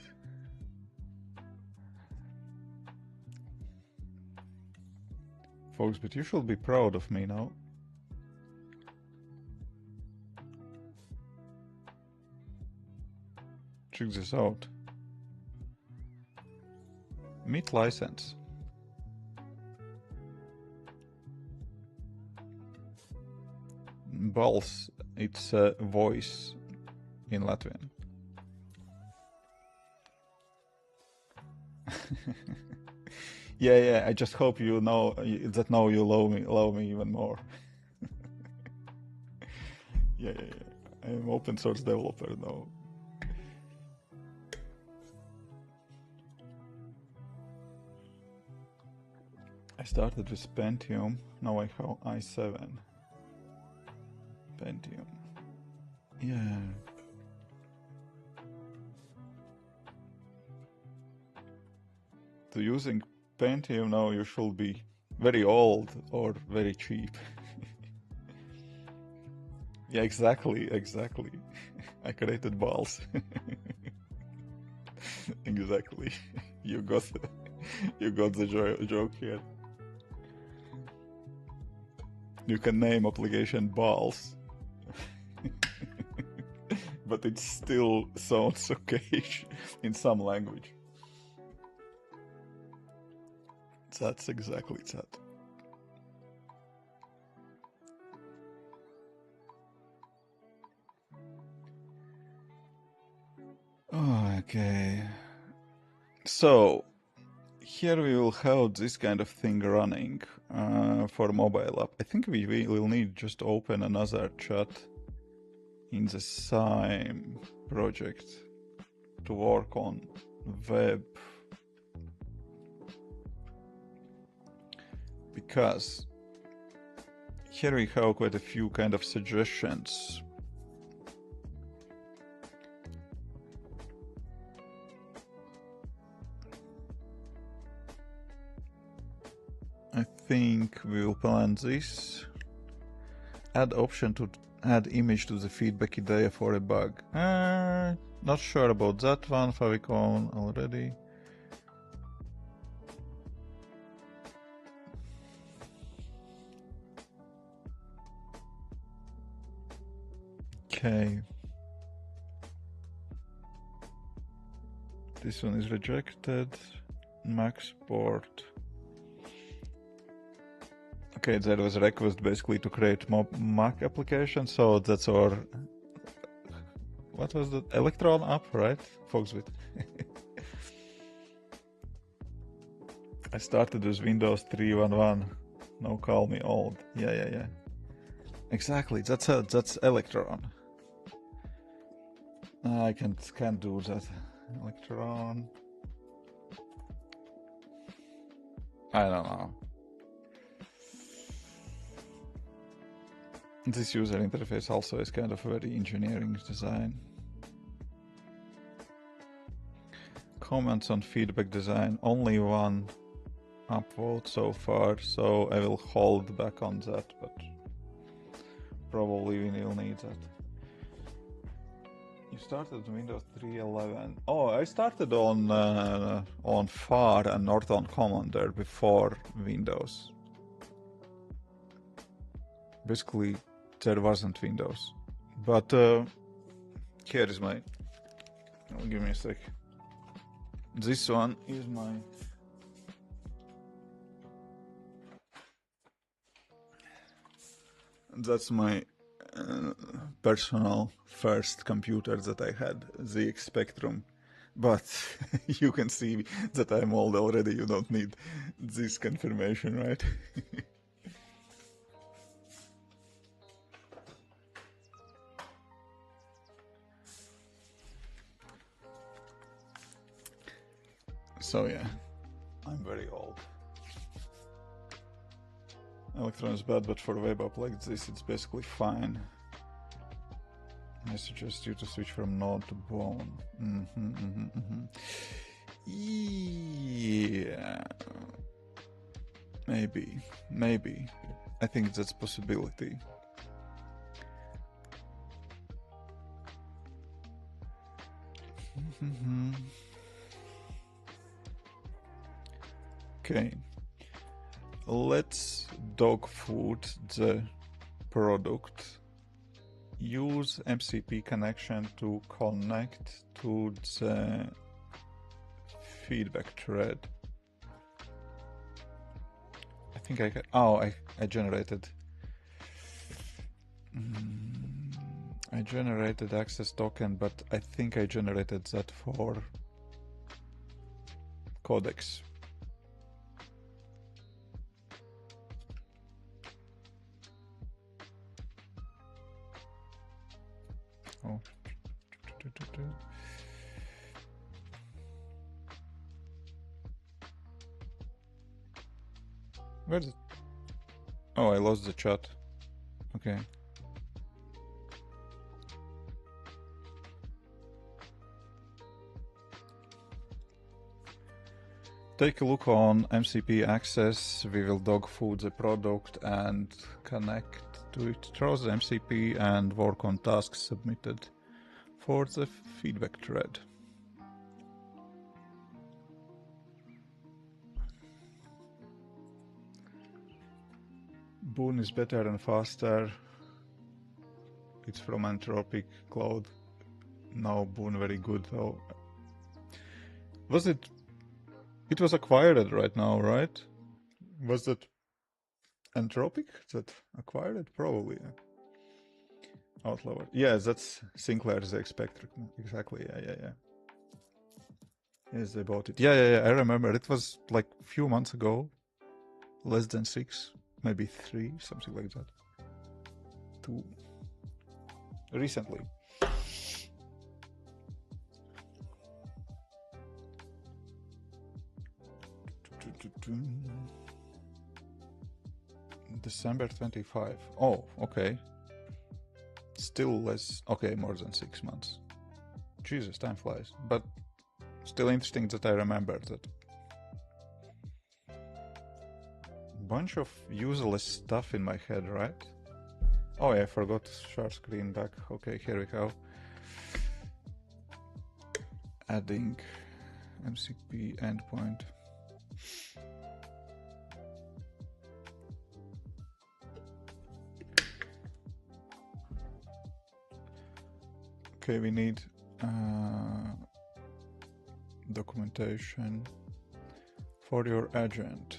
Folks, but you should be proud of me now. Check this out. Meet license. Balls, it's a voice in Latvian. Yeah, I just hope you know that now you love me even more. Yeah. I'm open source developer now. I started with Pentium, now I have i7. Pentium. Yeah. So using Pentium now you should be very old or very cheap. Yeah, exactly. I created balls. Exactly. You got the joke here. You can name application balls. But it still sounds okay in some language. That's exactly that. Okay. So, here we will have this kind of thing running for mobile app. I think we will need just open another chat in the same project to work on web, because here we have quite a few kind of suggestions. I think we will plan this. Add option to add image to the feedback idea for a bug. Not sure about that one, Favicon already. Okay. This one is rejected. Max port. Okay, there was a request basically to create Mac application, so that's our... What was the Electron app, right? Foxbit. I started with Windows 3.1. Now call me old. Yeah. Exactly, that's Electron. I can't do that. Electron. I don't know. This user interface also is kind of very engineering design. Comments on feedback design, only one upvote so far, so I will hold back on that, but probably we will need that. You started Windows 3.11. Oh, I started on FAR and Norton Commander before Windows. Basically, there wasn't Windows. But here is my... Oh, give me a sec. This one is my... That's my personal first computer that I had, the Spectrum. But you can see that I'm old already, you don't need this confirmation, right? So yeah, I'm very old. Electron is bad, but for a web app like this, it's basically fine. I suggest you to switch from Node to Bone. Yeah, maybe. I think that's a possibility. Okay. Let's dog food the product. Use MCP connection to connect to the feedback thread. I think I can. Oh, I generated. I generated access token, but I think I generated that for codecs. Oh. Where's it? Oh, I lost the chat. Okay. Take a look on MCP access. We will dog food the product and connect to it through the MCP and work on tasks submitted for the feedback thread. Boon is better and faster. It's from Anthropic Cloud. No, Boon very good though. Was it? It was acquired right now, right? Was that Anthropic that acquired it? Probably. Outlower. Yeah, that's Sinclair's Spectrum. Exactly. Yeah. Yes, they bought it. Yeah. I remember. It was like a few months ago. Less than 6, maybe 3, something like that. 2. Recently. December 25. Oh, okay. Still less. Okay, more than 6 months. Jesus, time flies. But still interesting that I remember that. Bunch of useless stuff in my head, right? Oh yeah, I forgot to share screen back. Okay, here we go. Adding MCP endpoint. Okay, we need documentation for your agent.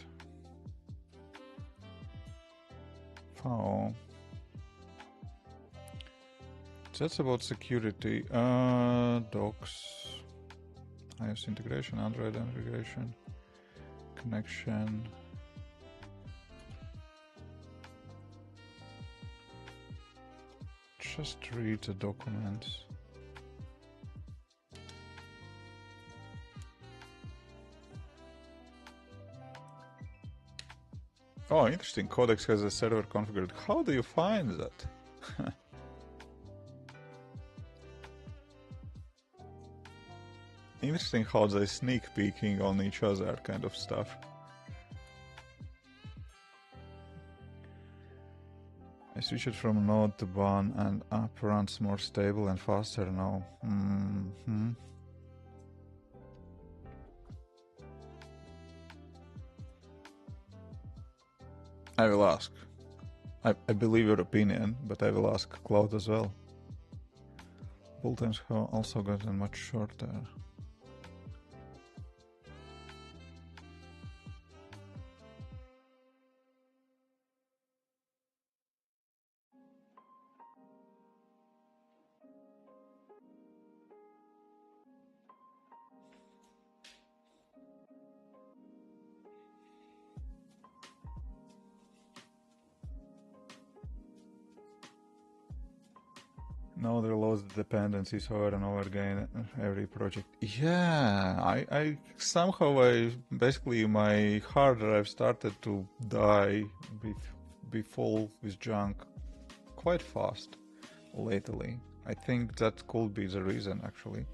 Oh, that's about security. Docs, iOS integration, Android integration, connection. Just read the documents. Oh, interesting. Codex has a server configured. How do you find that? Interesting how they sneak peeking on each other kind of stuff. I switched from node to ban and app runs more stable and faster now. I will ask. I believe your opinion, but I will ask Cloud as well. Build times have also gotten much shorter. Now there are loads of dependencies over and over again every project. Yeah, I somehow basically my hard drive started to die, be full with junk quite fast lately. I think that could be the reason actually.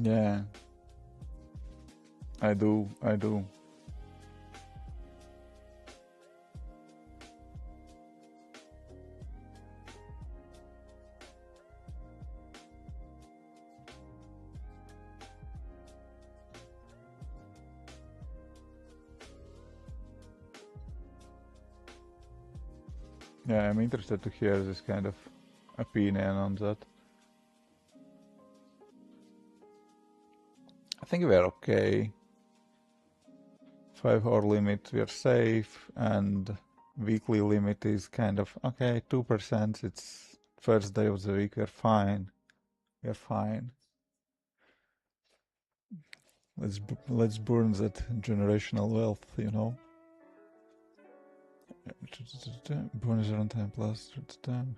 Yeah, I do. Yeah, I'm interested to hear this kind of opinion on that. I think we're okay. 5-hour limit, we're safe, and weekly limit is kind of okay. 2%. It's first day of the week. We're fine. We're fine. Let's burn that generational wealth, you know. Bonus runtime plus time.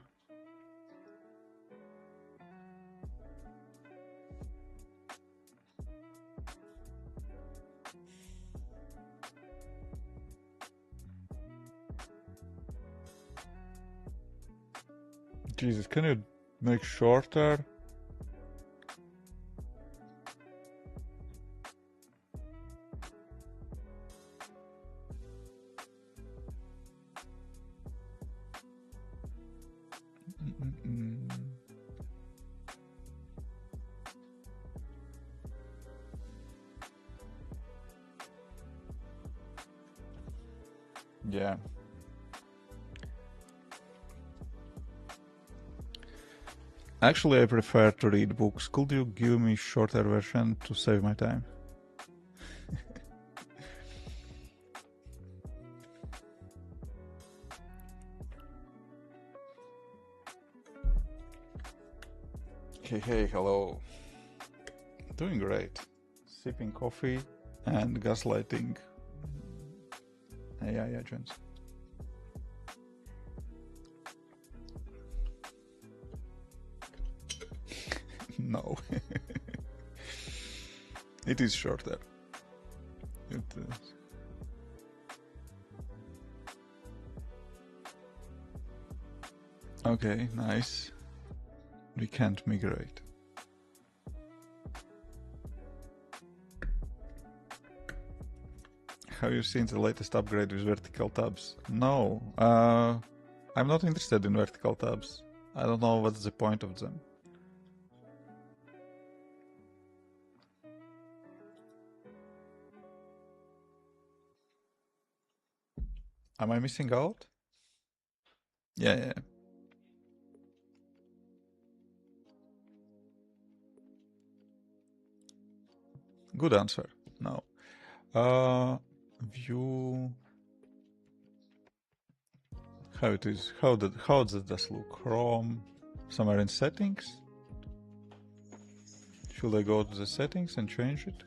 Jesus, can you make shorter? Yeah. Actually, I prefer to read books. Could you give me shorter version to save my time? Hey, hello. Doing great. Sipping coffee and gaslighting AI agents. No. It is shorter. It is. Okay, nice. We can't migrate. Have you seen the latest upgrade with vertical tabs? No. I'm not interested in vertical tabs. I don't know what's the point of them. Am I missing out? Yeah. Good answer. No. View. How it is? How does this look? Chrome. Somewhere in settings. Should I go to the settings and change it?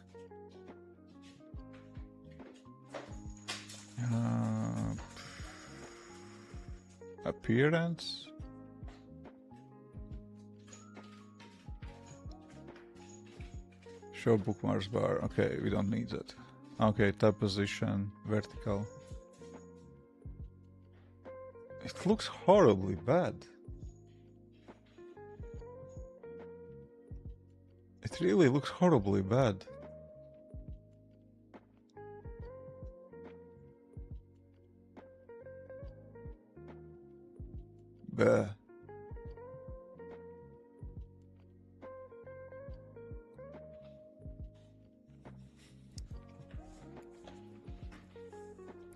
Appearance. Show bookmarks bar. Okay, we don't need that. Okay, tab position, vertical. It looks horribly bad. It really looks horribly bad. Bleh.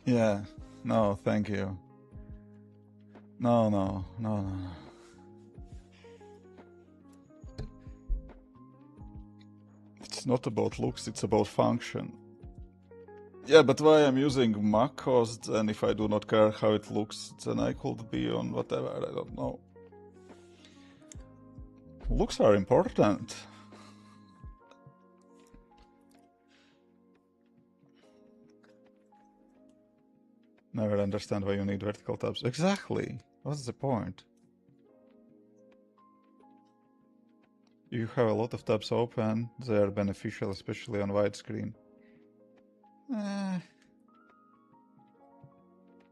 Yeah, no, thank you. No. It's not about looks, it's about function. Yeah, but why I'm using macOS, and if I do not care how it looks, then I could be on whatever, I don't know. Looks are important. Never understand why you need vertical tabs. Exactly. What's the point? You have a lot of tabs open. They are beneficial, especially on widescreen.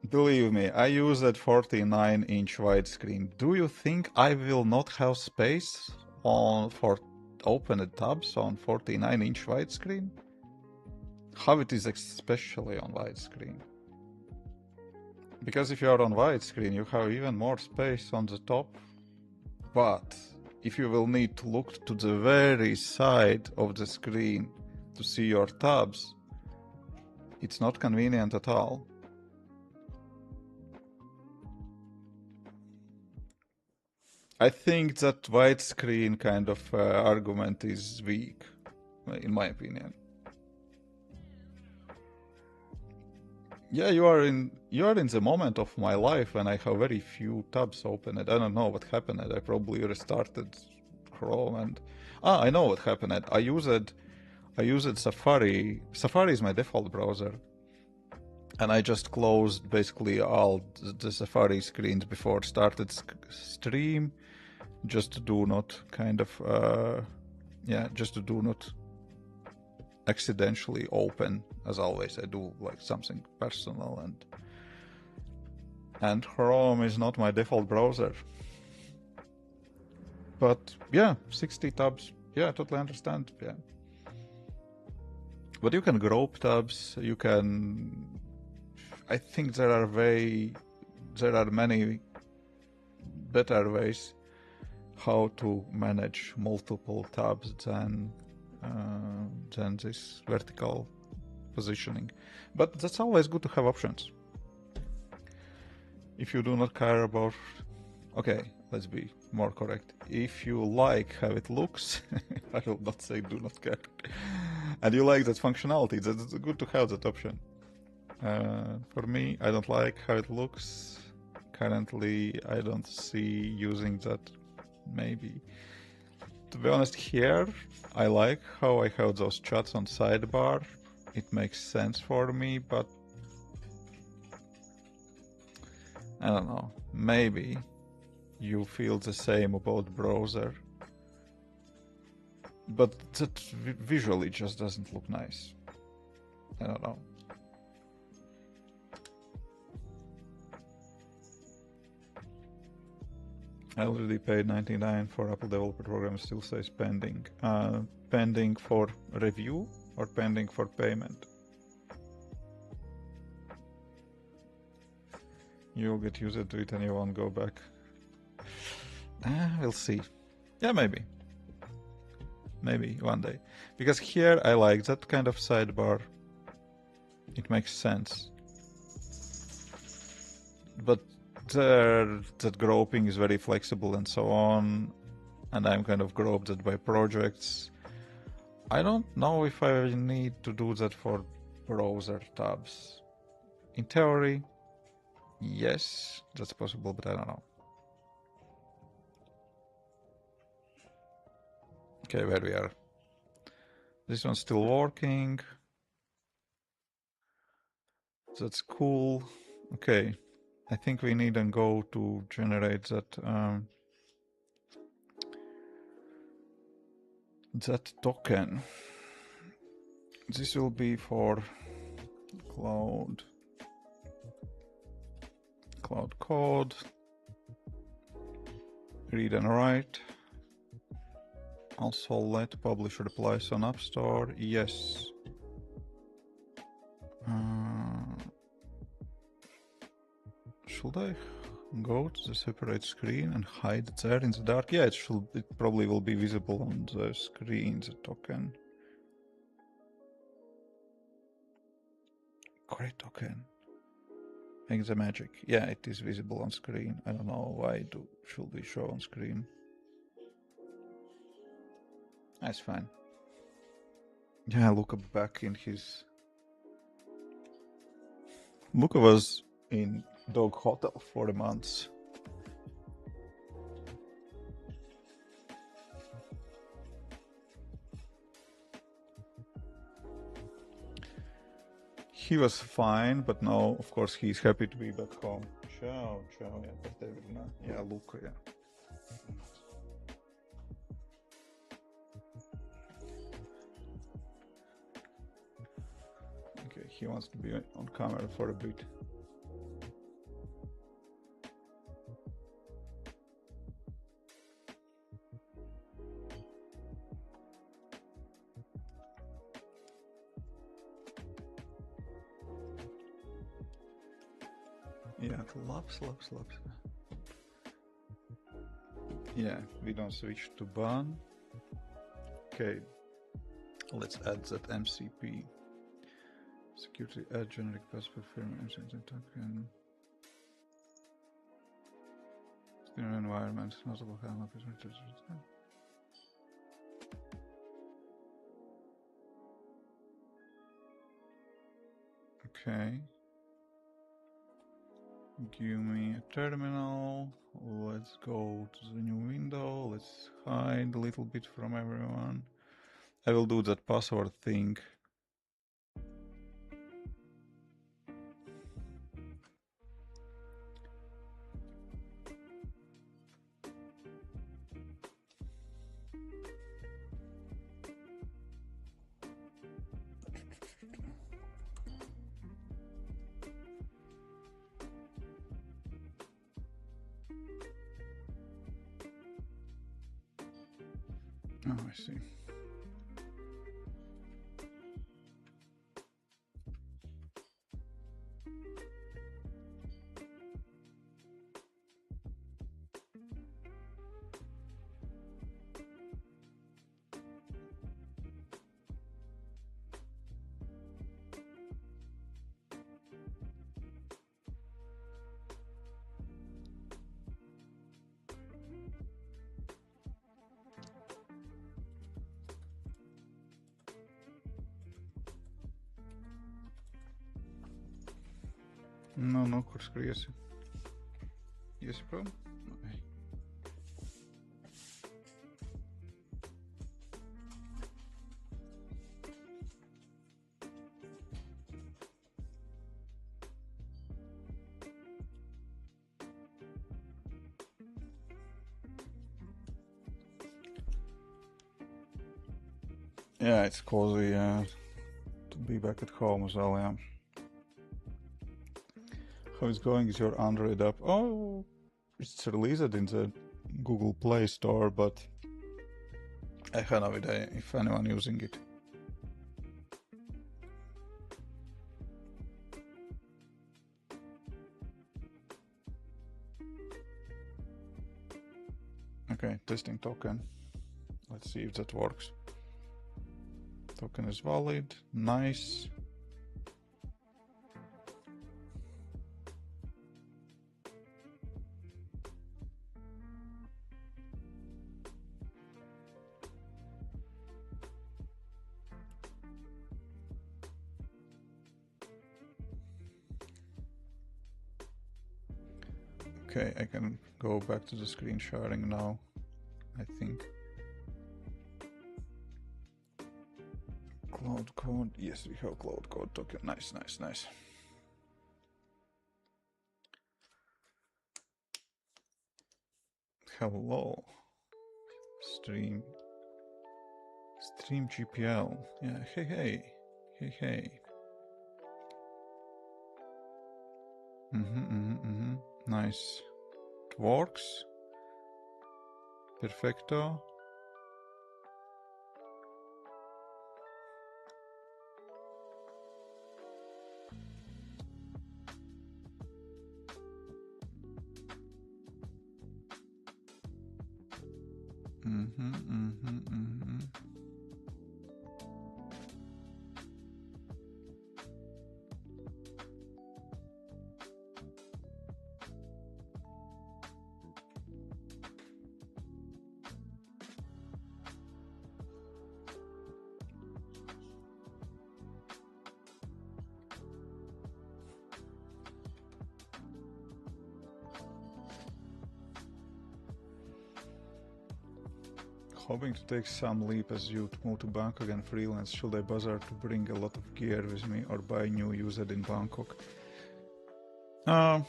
Believe me, I use that 49-inch widescreen. Do you think I will not have space for opened tabs on 49-inch widescreen? How it is especially on widescreen? Because if you are on widescreen, you have even more space on the top. But if you will need to look to the very side of the screen to see your tabs, it's not convenient at all. I think that widescreen kind of argument is weak, in my opinion. Yeah, you are in the moment of my life when I have very few tabs open. I don't know what happened. I probably restarted Chrome and I know what happened. I used Safari. Safari is my default browser, and I just closed basically all the Safari screens before started stream, just to do not just to do not accidentally open. As always, I do like something personal, and Chrome is not my default browser. But yeah, 60 tabs. Yeah, I totally understand. Yeah. But you can group tabs. You can. I think there are many better ways how to manage multiple tabs than this vertical positioning. But that's always good to have options. If you do not care about... Okay, let's be more correct. If you like how it looks, I will not say do not care. And you like that functionality, that's good to have that option. For me, I don't like how it looks. Currently, I don't see using that, maybe. To be honest, here, I like how I have those chats on sidebar. It makes sense for me, but I don't know. Maybe you feel the same about browser, but that visually just doesn't look nice. I don't know. I already paid $99 for Apple Developer Program, still says pending. Pending for review or pending for payment? You'll get used to it and you won't go back. We'll see. Yeah, maybe. Maybe one day. Because here I like that kind of sidebar. It makes sense. but that grouping is very flexible and so on, and I'm kind of grouped that by projects. I don't know if I need to do that for browser tabs. In theory, yes, that's possible, but I don't know. Okay, where we are. This one's still working. That's cool. Okay, I think we need to go to generate that that token. This will be for cloud code, read and write. Also let publisher replies on App Store. Yes. Should I go to the separate screen and hide it there in the dark? Yeah, it probably will be visible on the screen, the token. Great token. Make the magic. Yeah, it is visible on screen. I don't know why it should be shown on screen. That's fine. Yeah, Luca back in his... Luca was in Dog Hotel for a month. He was fine, but now, of course, he's happy to be back home. Ciao, yeah, Luca, yeah. Okay, he wants to be on camera for a bit. Yeah, loves. Yeah, we don't switch to ban. Okay, let's add that MCP. Security add generic password firm MCP token. Steering environment, notable handle. Okay. Give me a terminal. Let's go to the new window. Let's hide a little bit from everyone. I will do that password thing. Oh, I see. No, corkscrew, yes. Yes, bro? Okay. Yeah, it's cozy to be back at home as well, yeah. How is going? Is your Android app? Oh, it's released in the Google Play Store, but I have no idea if anyone using it. Okay, testing token. Let's see if that works. Token is valid. Nice. Okay, I can go back to the screen sharing now, I think. Cloud code, yes, we have cloud code token. Nice, nice, nice. Hello, stream GPL. Yeah, hey, hey, hey, hey. Nice. It works. Perfecto. Hoping to take some leap as you move to Bangkok and freelance. Should I bother to bring a lot of gear with me or buy new used in Bangkok? That's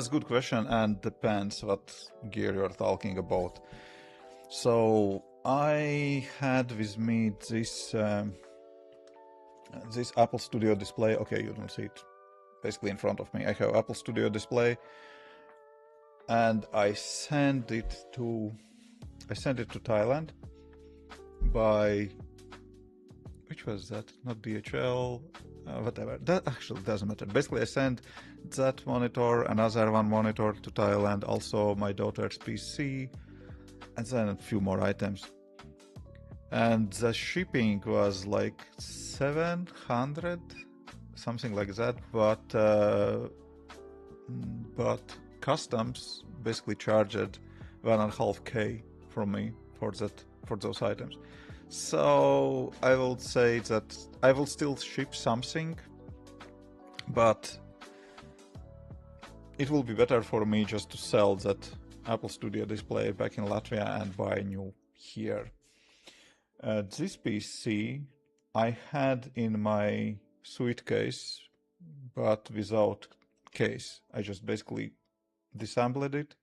a good question and depends what gear you're talking about. So I had with me this this Apple Studio display. Okay, you don't see it basically in front of me. I have Apple Studio display, and I sent it to Thailand by, which was that? Not DHL, whatever. That actually doesn't matter. Basically, I sent that monitor, another one monitor to Thailand, also my daughter's PC, and then a few more items. And the shipping was like 700, something like that. But customs basically charged 1.5K from me for those items. So I will say that I will still ship something, but it will be better for me just to sell that Apple Studio display back in Latvia and buy new here. This PC I had in my suitcase, but without case. I just basically disassembled it,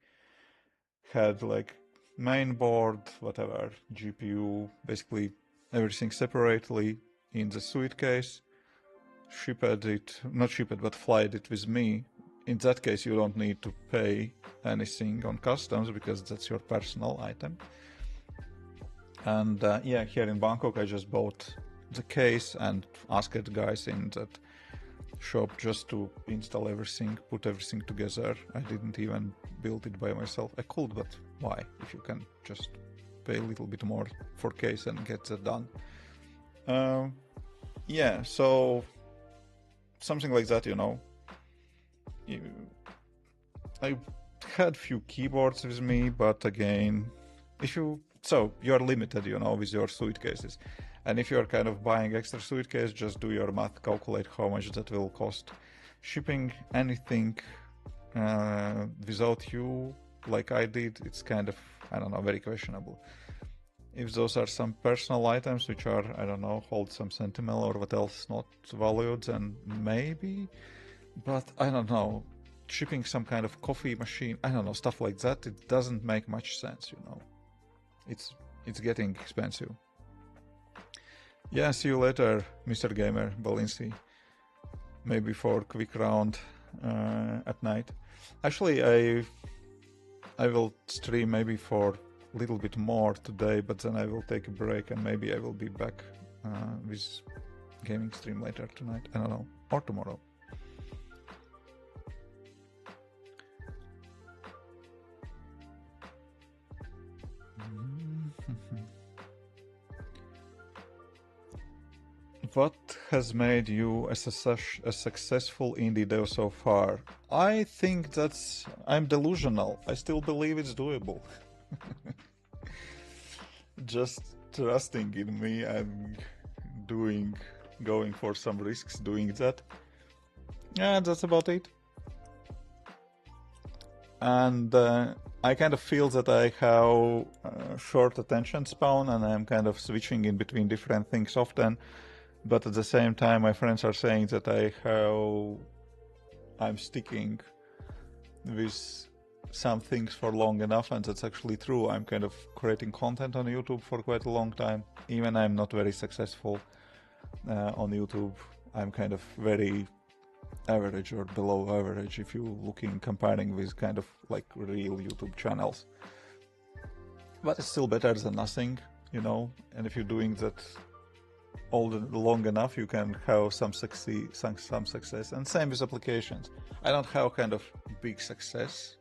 had like main board, whatever, GPU, basically everything separately in the suitcase, flied it with me. In that case, you don't need to pay anything on customs because that's your personal item. And yeah, here in Bangkok, I just bought the case and asked guys in that shop just to install everything, put everything together. I didn't even build it by myself. I could, but why? If you can just pay a little bit more for case and get that done. Yeah, so something like that, you know. I had few keyboards with me, but again, you're limited, you know, with your suitcases. And if you're kind of buying extra suitcase, just do your math, calculate how much that will cost. Shipping anything without you, like I did, it's kind of, I don't know, very questionable. If those are some personal items which are, I don't know, hold some sentimental or what else not valued, then maybe. But I don't know, shipping some kind of coffee machine, I don't know, stuff like that, it doesn't make much sense, you know. It's getting expensive. Yeah, see you later, Mr. Gamer Balinci. Maybe for a quick round at night. Actually, I will stream maybe for a little bit more today, but then I will take a break and maybe I will be back with gaming stream later tonight. I don't know, or tomorrow. What has made you a successful indie dev so far? I think I'm delusional. I still believe it's doable. Just trusting in me and going for some risks doing that. Yeah, that's about it. and I kind of feel that I have short attention span, and I'm kind of switching in between different things often. But at the same time, my friends are saying that I'm sticking with some things for long enough, and that's actually true. I'm kind of creating content on YouTube for quite a long time. Even I'm not very successful on YouTube. I'm kind of very average or below average if you looking comparing with kind of like real YouTube channels. But it's still better than nothing, you know. And if you're doing that long enough, you can have some success. And same with applications. I don't have kind of big success.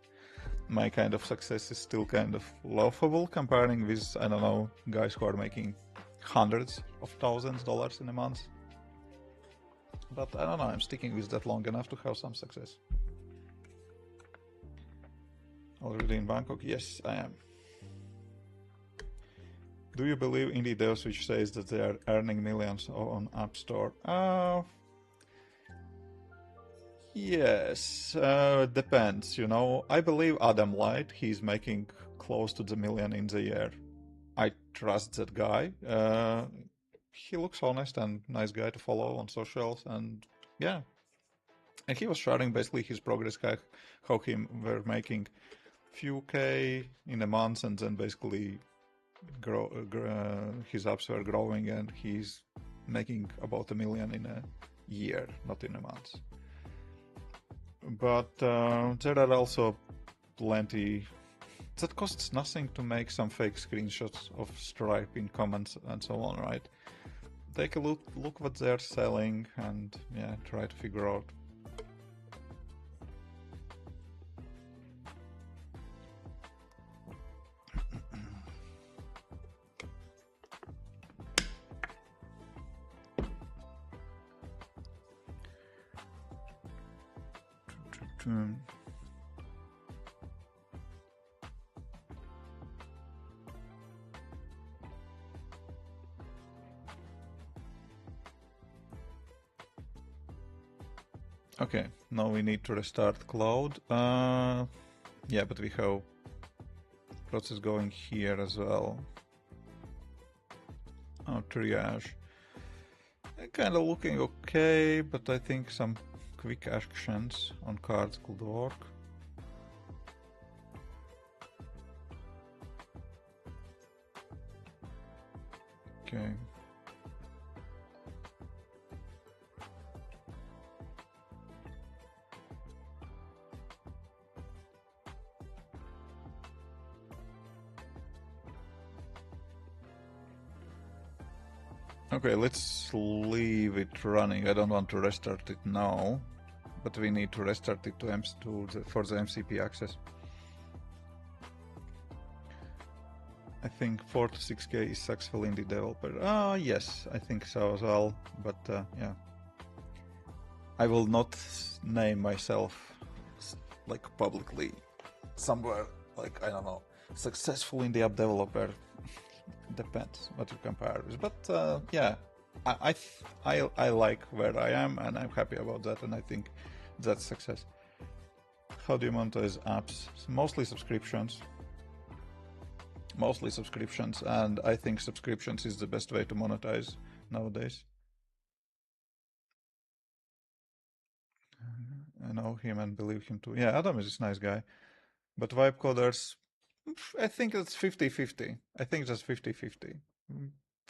My kind of success is still kind of laughable comparing with, I don't know, guys who are making hundreds of thousands of dollars in a month. But I don't know, I'm sticking with that long enough to have some success. Already in Bangkok? Yes, I am. Do you believe indie devs which says that they are earning millions on App Store? Yes, depends, you know. I believe Adam Light, he's making close to the million in the year. I trust that guy. He looks honest and nice guy to follow on socials, and yeah. And he was sharing basically his progress, how he were making few K in a month, and then basically his apps were growing, and he's making about $1 million in a year, not in a month. But there are also plenty that costs nothing to make some fake screenshots of Stripe in comments and so on, right? Take a look what they're selling, and yeah, try to figure out. Okay, now we need to restart cloud. Yeah, but we have process going here as well. Oh, triage. Kind of looking okay, but I think some quick actions on cards could work. Okay. Okay, let's leave it running. I don't want to restart it now, but we need to restart it for the MCP access. I think 4 to 6K is successful in the developer. Yes, I think so as well, but yeah. I will not name myself like publicly somewhere, like, I don't know, successful indie app developer. Depends what you compare with, but yeah, I like where I am, and I'm happy about that, and I think that's success. How do you monetize apps? Mostly subscriptions, and I think subscriptions is the best way to monetize nowadays. I know him and believe him too. Yeah, Adam is a nice guy, but vibe coders, I think it's 50-50. I think that's 50-50.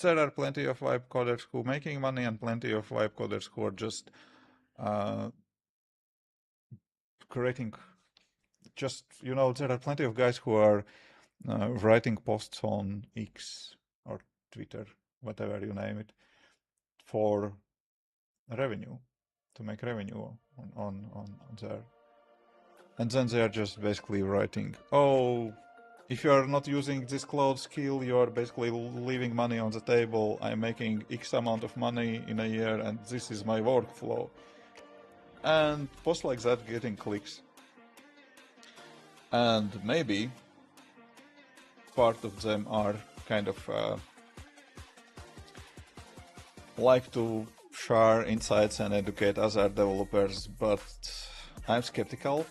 There are plenty of vibe coders who are making money, and plenty of vibe coders who are just creating. Just, you know, there are plenty of guys who are writing posts on X or Twitter, whatever you name it, for revenue, to make revenue on there. And then they are just basically writing, oh, if you are not using this cloud skill, you are basically leaving money on the table. I'm making X amount of money in a year, and this is my workflow. And posts like that getting clicks. And maybe part of them are kind of like to share insights and educate other developers, but I'm skeptical.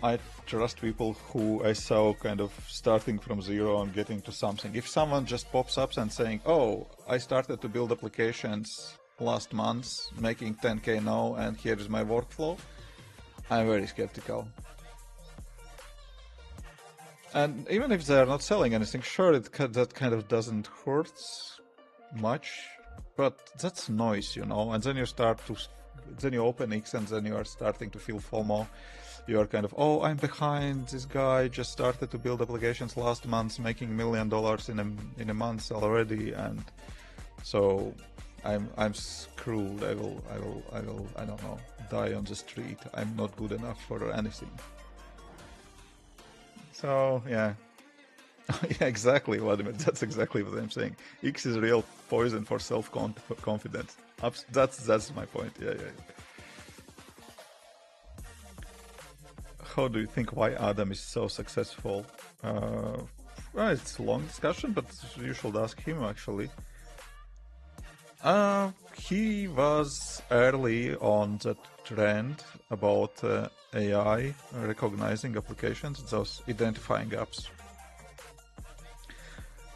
I trust people who I saw kind of starting from zero and getting to something. If someone just pops up and saying, oh, I started to build applications last month, making 10K now, and here is my workflow, I'm very skeptical. And even if they're not selling anything, sure, that kind of doesn't hurt much, but that's noise, you know, and then you open X and then you are starting to feel FOMO. You are kind of, oh, I'm behind. This guy just started to build applications last month, making $1 million in a month already, and so I'm screwed. I don't know, die on the street. I'm not good enough for anything. So yeah. Yeah, exactly, Vladimir. That's exactly what I'm saying. X is real poison for self-confidence. That's my point. Yeah. How do you think why Adam is so successful? Well, it's a long discussion, but you should ask him actually. He was early on the trend about AI recognizing applications, those identifying apps.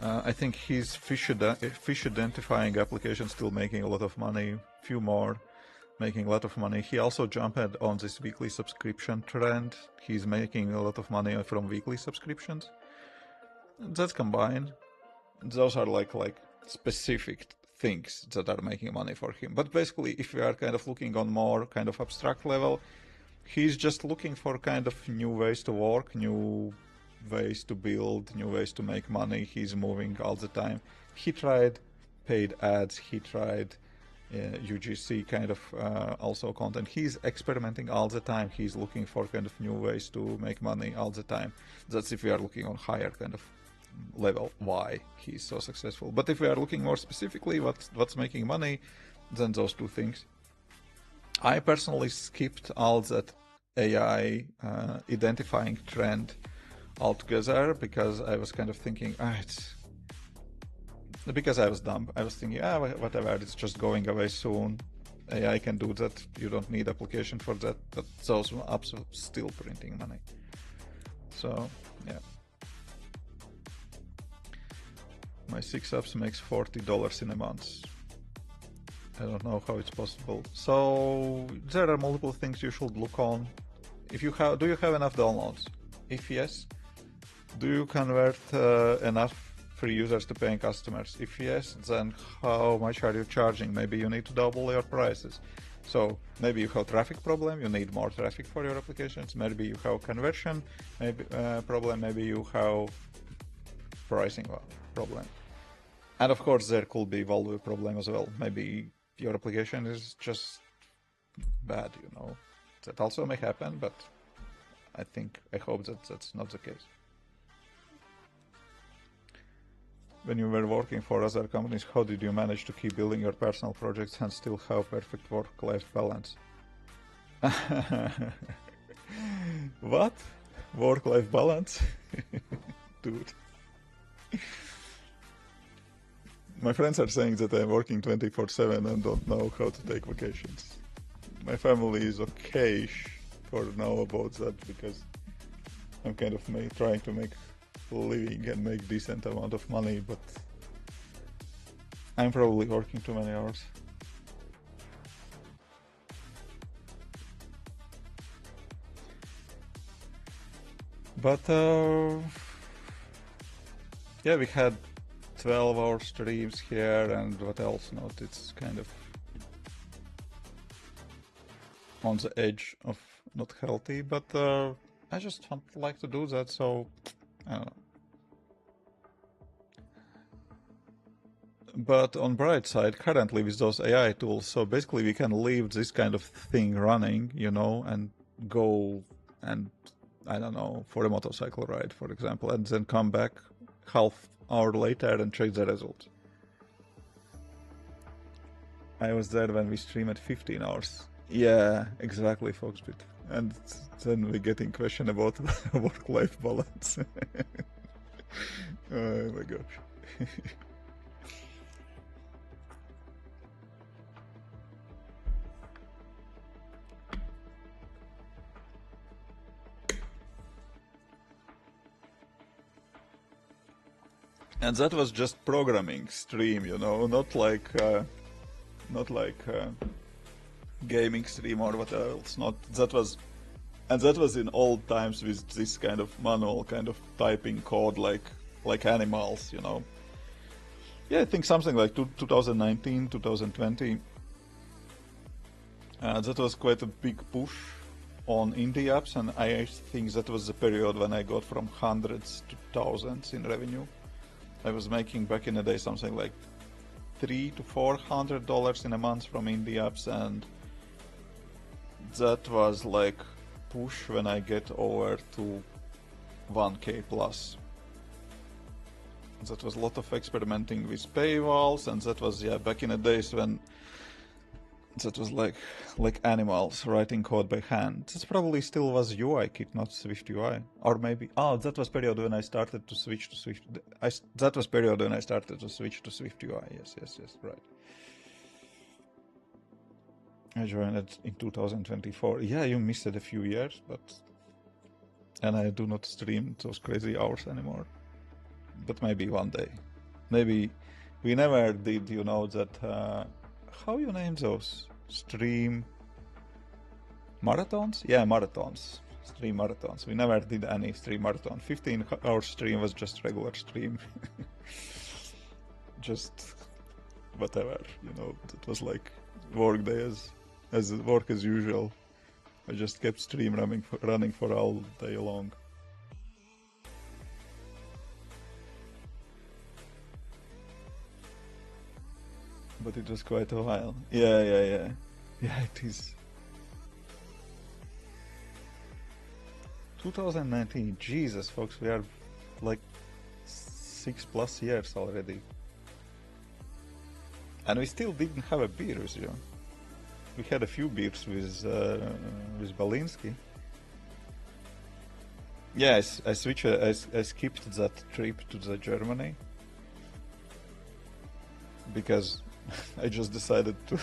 I think his fish identifying application still making a lot of money, few more making a lot of money. He also jumped on this weekly subscription trend. He's making a lot of money from weekly subscriptions. That's combined. Those are like specific things that are making money for him. But basically, if we are kind of looking on more kind of abstract level, he's just looking for kind of new ways to work, new ways to build, new ways to make money. He's moving all the time. He tried paid ads, he tried UGC kind of also content. He's experimenting all the time. He's looking for kind of new ways to make money all the time. That's if we are looking on higher kind of level why he's so successful. But if we are looking more specifically what's making money, then those two things. I personally skipped all that AI identifying trend altogether because I was kind of thinking, because I was dumb. I was thinking, whatever, it's just going away soon. AI can do that. You don't need application for that. But those apps are still printing money. So, yeah. My 6 apps makes $40 in a month. I don't know how it's possible. So there are multiple things you should look on. Do you have enough downloads? If yes, do you convert enough free users to paying customers? If yes, then how much are you charging? Maybe you need to double your prices. So maybe you have traffic problem, you need more traffic for your applications. Maybe you have conversion problem, maybe you have pricing problem. And of course there could be value problem as well. Maybe your application is just bad, you know. That also may happen, but I hope that that's not the case. When you were working for other companies, how did you manage to keep building your personal projects and still have perfect work-life balance? What? Work-life balance? Dude. My friends are saying that I'm working 24/7 and don't know how to take vacations. My family is okay for now about that because I'm kind of trying to make a living and make decent amount of money, but I'm probably working too many hours. But yeah, we had 12-hour streams here, and what else not? It's kind of on the edge of not healthy, but I just don't like to do that, so I don't know. But on bright side, currently with those AI tools, so basically we can leave this kind of thing running, you know, and go and, I don't know, for a motorcycle ride, for example, and then come back half hour later and check the results. I was there when we stream at 15 hours. Yeah, exactly, Foxbit. And then we getting question about work-life balance. Oh my gosh. And that was just programming stream, you know, not like gaming stream or what else. Not that was, and that was in old times with this kind of manual kind of typing code, like animals, you know. Yeah, I think something like 2019, 2020. That was quite a big push on indie apps, and I think that was the period when I got from hundreds to thousands in revenue. I was making back in the day something like $300 to $400 in a month from indie apps, and that was like push when I get over to 1K plus. That was a lot of experimenting with paywalls, and that was, yeah, back in the days when that was like animals writing code by hand. This probably still was UI kit, not Swift UI. Or maybe, oh, that was period when I started to switch to Swift. That was period when I started to switch to Swift UI. Yes, right. I joined it in 2024. Yeah, you missed it a few years, but... And I do not stream those crazy hours anymore. But maybe one day. Maybe we never did, you know, that... how you name those? Stream... marathons? Yeah, marathons. Stream marathons. We never did any stream marathon. 15-hour stream was just regular stream. Just... whatever, you know, it was like work days. As work as usual. I just kept stream running for all day long. But it was quite a while. Yeah. Yeah, it is. 2019, Jesus, folks, we are like 6+ years already. And we still didn't have a beer with you. We had a few beers with Balinsky. Yes, I skipped that trip to the Germany because I just decided to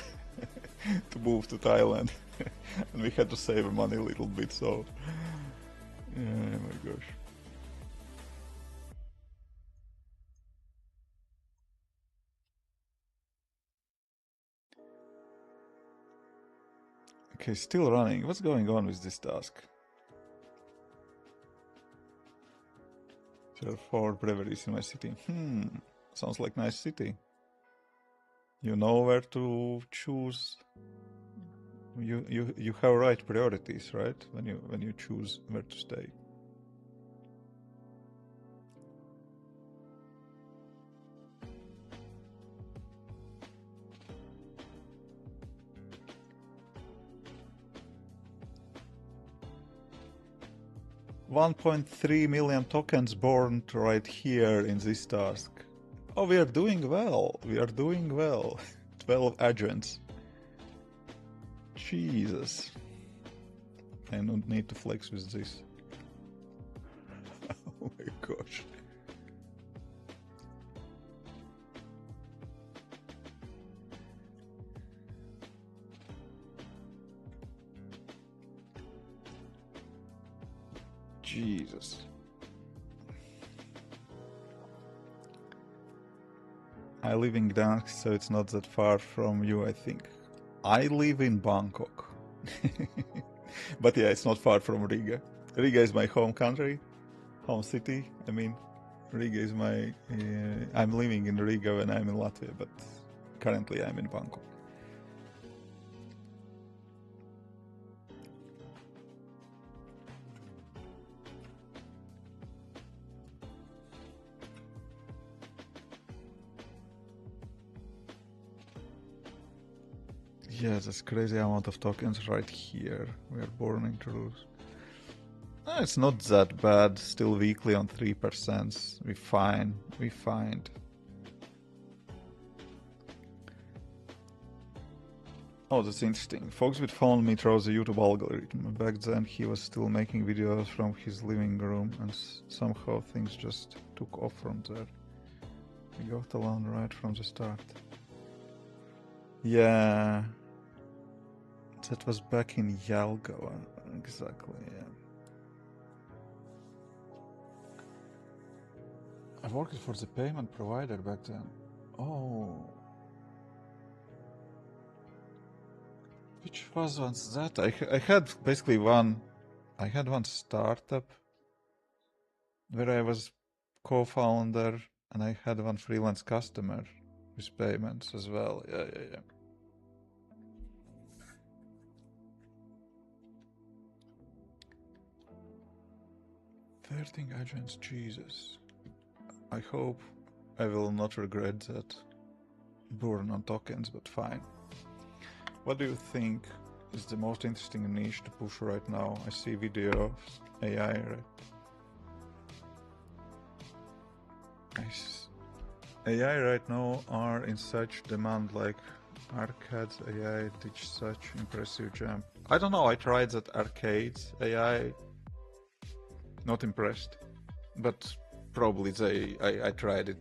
to move to Thailand, and we had to save money a little bit. So, oh my gosh. Okay, still running. What's going on with this task? There are 4 breweries in my city. Sounds like nice city. You know where to choose. You have right priorities, right? When you choose where to stay. $1.3 million tokens born right here in this task. Oh, we are doing well. 12 agents. Jesus. I don't need to flex with this. Oh my gosh. Jesus. I live in Gdansk, so it's not that far from you, I think. I live in Bangkok. But yeah, it's not far from Riga. Riga is my home country, home city. I mean, Riga is my... I'm living in Riga when I'm in Latvia, but currently I'm in Bangkok. Yeah, that's crazy amount of tokens right here. We are burning through. It's not that bad. Still weekly on 3%. We fine. Oh, that's interesting. Folks with phone me throws the YouTube algorithm. Back then he was still making videos from his living room, and somehow things just took off from there. We got along right from the start. Yeah. That was back in Yalgova, exactly, yeah. I worked for the payment provider back then. Oh. Which was once that? I had basically I had one startup where I was co-founder, and I had one freelance customer with payments as well. Yeah. 13 agents, Jesus. I hope I will not regret that burn on tokens, but fine. What do you think is the most interesting niche to push right now? I see videos, AI, right? AI right now are in such demand, like Arcade's AI did such impressive jump. I don't know, I tried that Arcade's AI, not impressed, but probably I tried it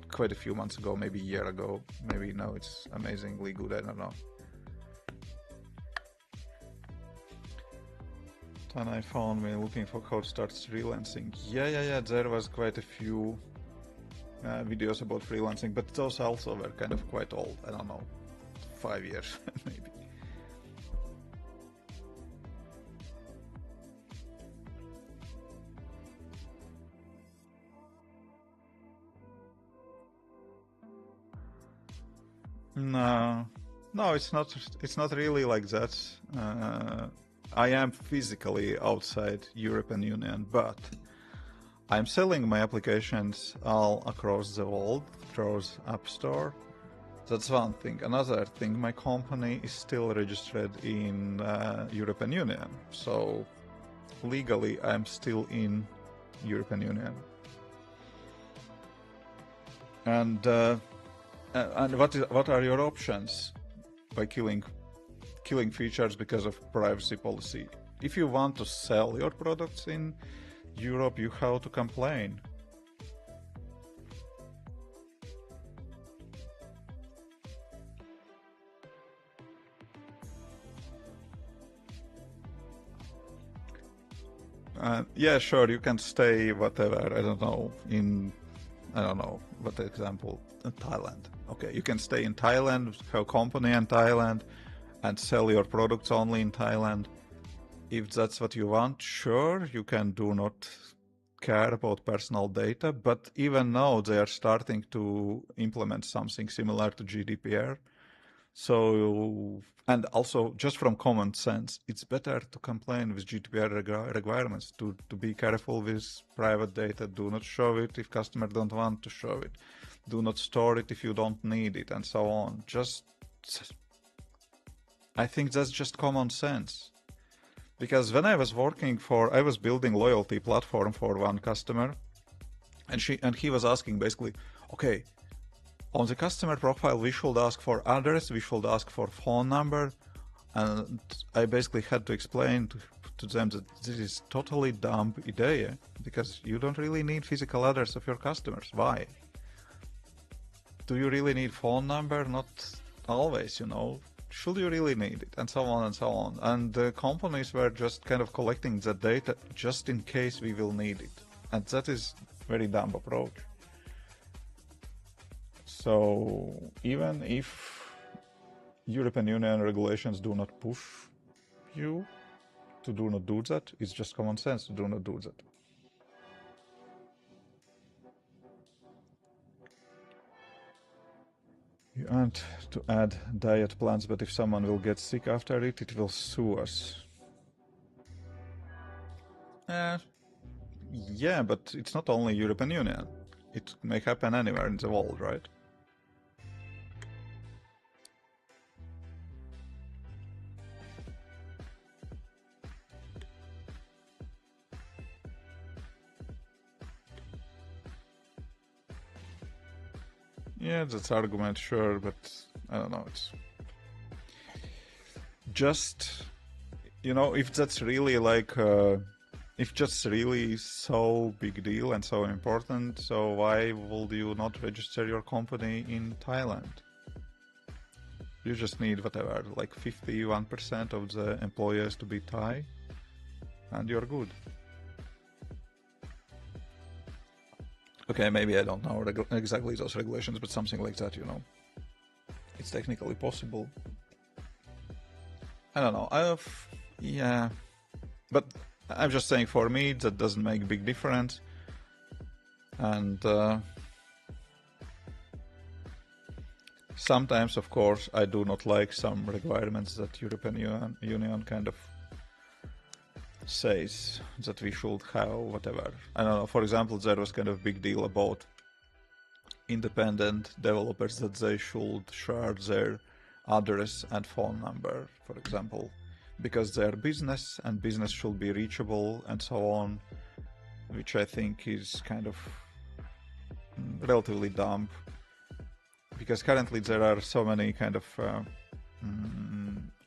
quite a few months ago, maybe a year ago, maybe now it's amazingly good, I don't know. Then I found me looking for how to start freelancing. Yeah, there was quite a few videos about freelancing, but those also were kind of quite old, I don't know, 5 years maybe. No, it's not really like that. I am physically outside European Union, but I'm selling my applications all across the world through App Store. That's one thing. Another thing, my company is still registered in European Union, so legally I'm still in European Union. And what are your options by killing features because of privacy policy? If you want to sell your products in Europe, you have to complain. Yeah, sure, you can stay whatever, I don't know what example, Thailand. Okay, you can stay in Thailand, have a company in Thailand, and sell your products only in Thailand. If that's what you want, sure, you can do not care about personal data, but even now they are starting to implement something similar to GDPR. So, and also just from common sense, it's better to complain with GDPR requirements to be careful with private data. Do not show it if customers don't want to show it. Do not store it if you don't need it, and so on. I think that's just common sense. Because when I was building loyalty platform for one customer, and he was asking basically, okay, on the customer profile, we should ask for address, we should ask for phone number, and I basically had to explain to them that this is totally dumb idea, because you don't really need physical address of your customers. Why? Do you really need phone number? Not always, Should you really need it? And so on and so on. And the companies were just kind of collecting that data just in case we will need it. And that is very dumb approach. So even if European Union regulations do not push you to do not do that, it's just common sense to do not do that. You want to add diet plans, but if someone will get sick after it, it will sue us. Yeah, but it's not only European Union. It may happen anywhere in the world, right? Yeah, that's argument, sure, but I don't know, it's just, if that's really if just really so big deal and so important, so why would you not register your company in Thailand? You just need whatever, like 51% of the employees to be Thai, and you're good. Okay, maybe I don't know exactly those regulations, but something like that, you know. It's technically possible. I don't know. Yeah, but I'm just saying for me that doesn't make a big difference. And sometimes, of course, I do not like some requirements that European Union kind of says that we should have, whatever. I don't know, for example, there was kind of big deal about independent developers that they should share their address and phone number, for example, because they're business and business should be reachable and so on, which I think is kind of relatively dumb, because currently there are so many kind of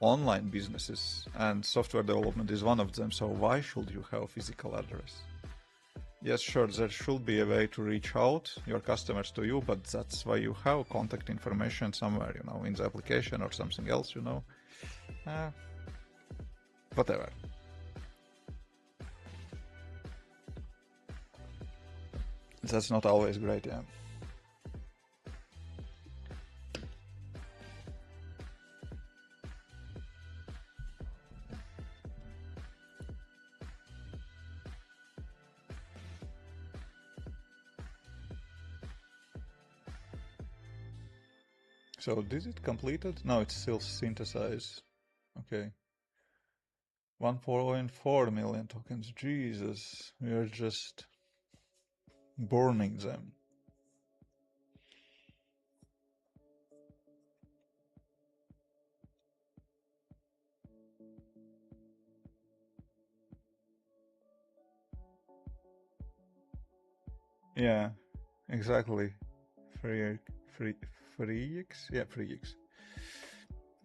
online businesses and software development is one of them, so why should you have a physical address? Yes, sure, there should be a way to reach out your customers to you, but that's why you have contact information somewhere, you know, in the application or something else, you know. Whatever. That's not always great, yeah. So, is it completed? No, it's still synthesized. Okay. 1.4 million tokens. Jesus, we are just burning them. Yeah, exactly. Free X? Yeah, free X.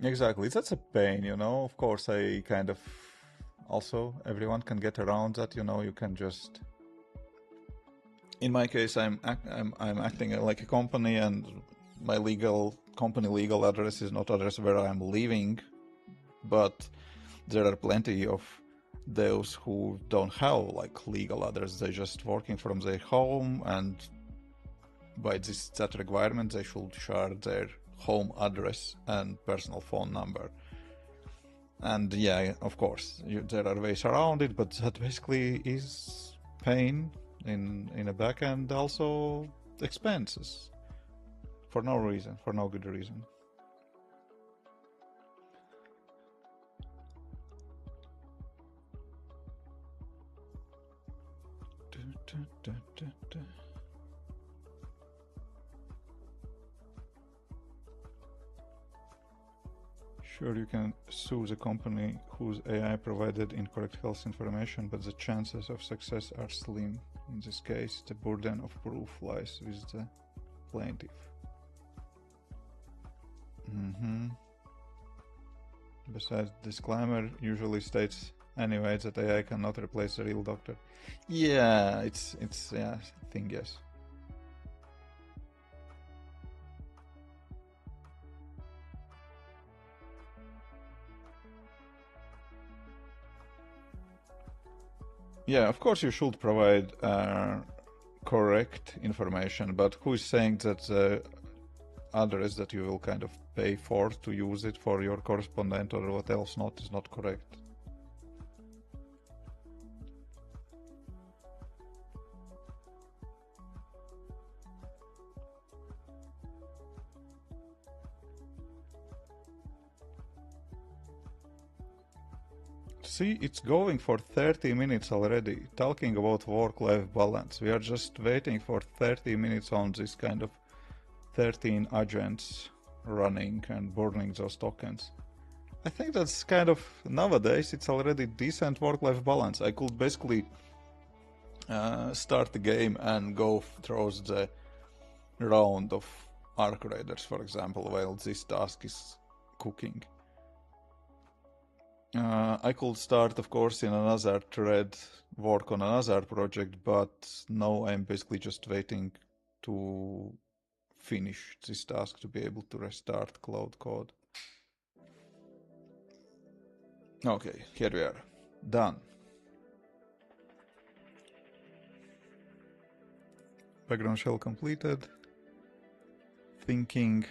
Exactly, that's a pain, you know. Of course, I kind of also everyone can get around that, you know. You can just, in my case, I'm acting like a company, and my company legal address is not address where I'm living, but there are plenty of those who don't have like legal address. They're just working from their home, and by that requirement, they should share their home address and personal phone number. And yeah, of course, there are ways around it, but that basically is pain in a back end, also expenses for no reason, for no good reason. Sure, you can sue the company whose AI provided incorrect health information, but the chances of success are slim. In this case, the burden of proof lies with the plaintiff. Besides, disclaimer usually states anyway that AI cannot replace a real doctor. Yeah, it's yeah, I think yes. Yeah, of course you should provide correct information, but who is saying that the address that you will kind of pay for to use it for your correspondent or what else not is not correct? See, it's going for 30 minutes already, talking about work-life balance. We are just waiting for 30 minutes on this kind of 13 agents running and burning those tokens. I think that's kind of, nowadays, it's already decent work-life balance. I could basically start the game and go through the round of Arc Raiders, for example, while this task is cooking. I could start, of course, in another thread, work on another project, but now I'm basically just waiting to finish this task to be able to restart Cloud Code. Okay, here we are. Done. Background shell completed. Thinking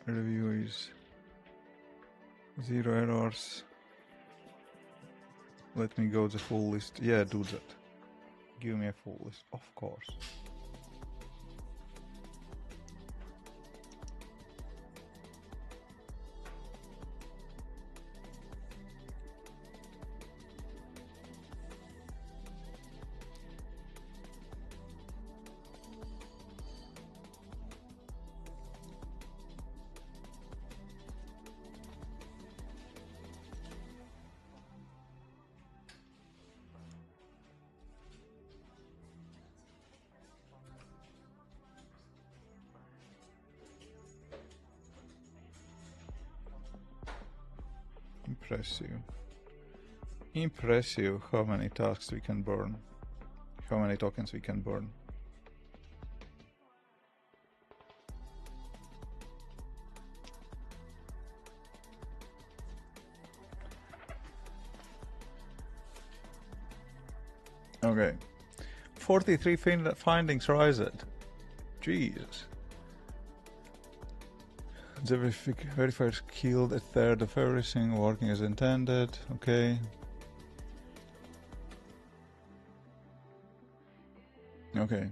review is 0 errors. Let me go the full list. Yeah, do that. Give me a full list, of course. Impressive. Impressive how many tasks we can burn. How many tokens we can burn. Okay. 43 findings rised. Jesus. The verifiers killed a third of everything working as intended. Okay. Okay,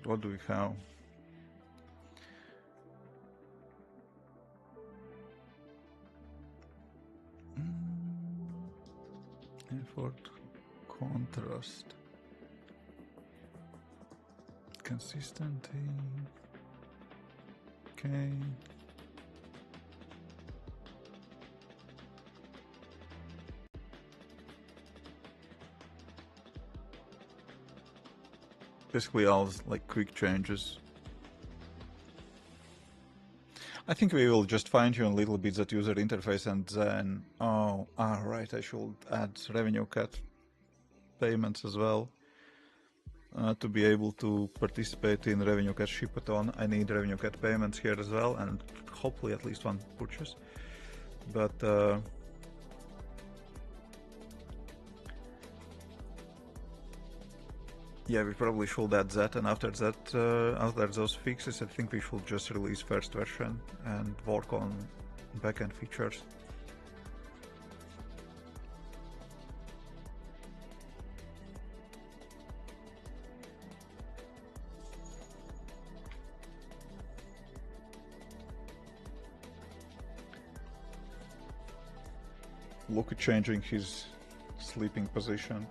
what do we have? Effort, contrast, consistency. Okay. Basically all like quick changes. I think we will just fine-tune a little bit that user interface and then, right, I should add RevenueCat payments as well. To be able to participate in RevenueCat Shipathon, I need RevenueCat payments here as well, and hopefully at least one purchase. But yeah, we probably should add that, and after that, after those fixes, I think we should just release first version and work on backend features. Look at changing his sleeping position.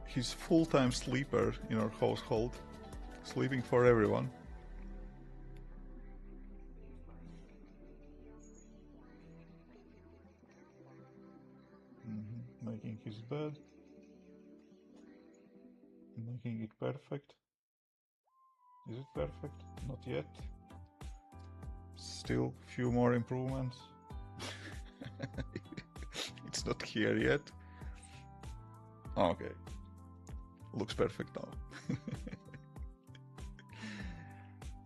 He's full-time sleeper in our household, sleeping for everyone. Making his bed, making it perfect. Is it perfect? Not yet. Still few more improvements. It's not here yet. Okay. Looks perfect now.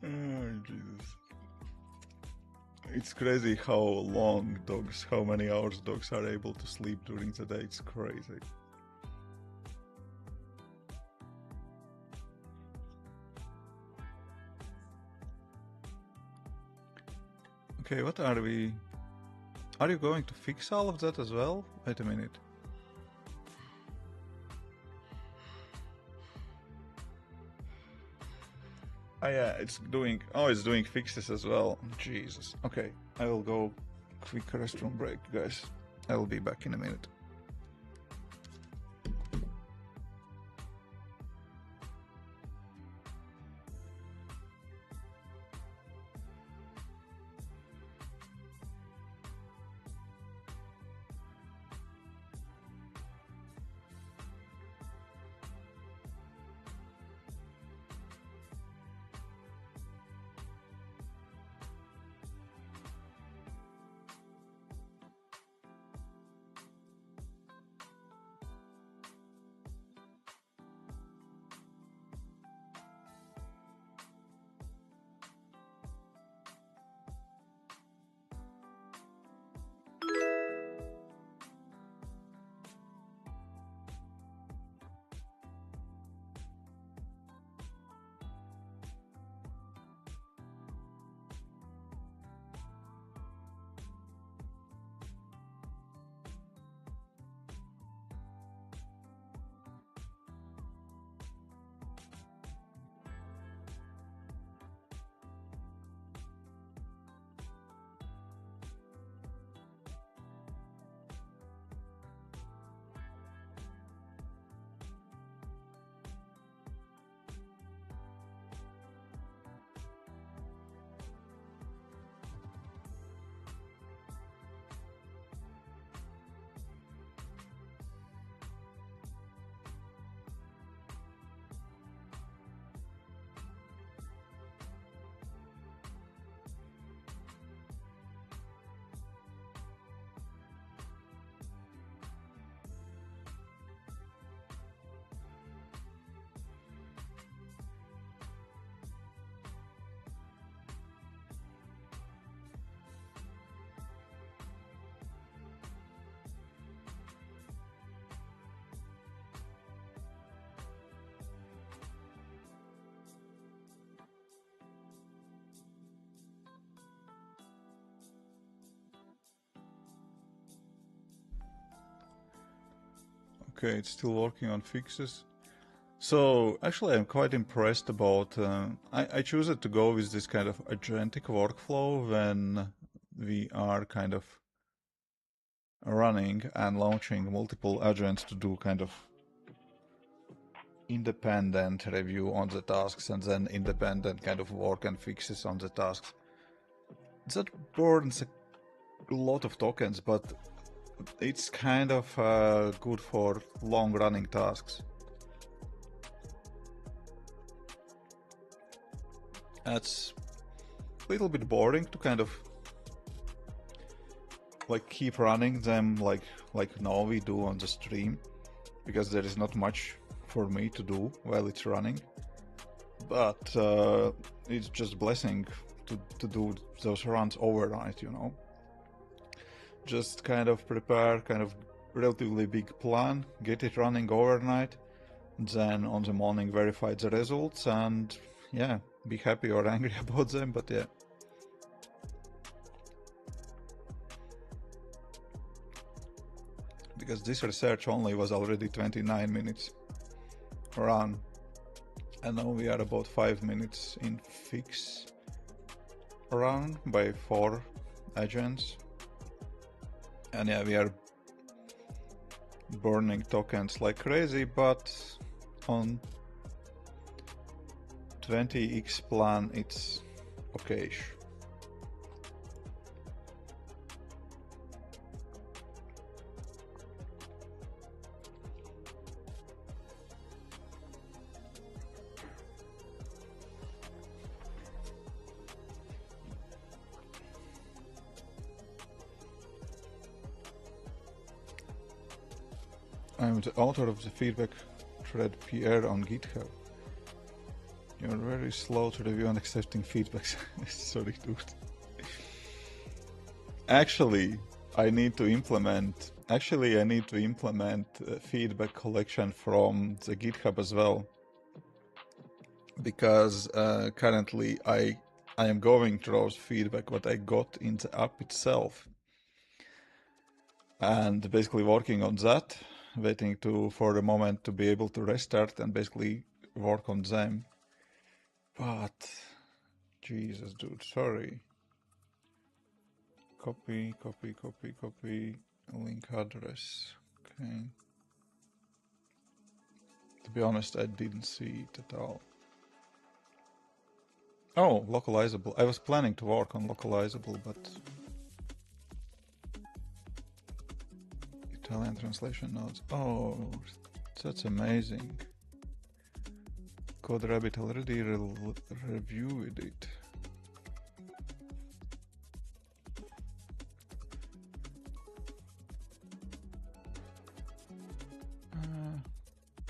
Oh, Jesus. It's crazy how long dogs, how many hours dogs are able to sleep during the day. It's crazy. Okay, what are we... Are you going to fix all of that as well? Wait a minute. Oh yeah, it's doing... Oh, it's doing fixes as well. Jesus. Okay, I will go quick restroom break, guys. I will be back in a minute. Okay, it's still working on fixes. So actually I'm quite impressed about, I choose it to go with this kind of agentic workflow when we are kind of running and launching multiple agents to do kind of independent review on the tasks and then independent kind of work and fixes on the tasks. That burns a lot of tokens, but it's kind of good for long running tasks. That's a little bit boring to kind of like keep running them like now we do on the stream, because there is not much for me to do while it's running. But it's just blessing to do those runs overnight, you know. Just kind of prepare kind of relatively big plan, get it running overnight, then on the morning verify the results and yeah, be happy or angry about them, but yeah. Because this research only was already 29 minutes run, and now we are about 5 minutes in fix run by 4 agents, and yeah, we are burning tokens like crazy, but on 20x plan it's okay-ish. I'm the author of the FeedbackThread PR on GitHub. You're very slow to review and accepting feedbacks. Sorry, dude. Actually, I need to implement feedback collection from the GitHub as well, because currently I am going through feedback what I got in the app itself, and basically working on that, waiting for the moment to be able to restart and basically work on them. But Jesus, dude, sorry. Copy link address. Okay. To be honest, I didn't see it at all. Oh, localizable. I was planning to work on localizable, but Italian translation notes. Oh, that's amazing. CodeRabbit already reviewed it.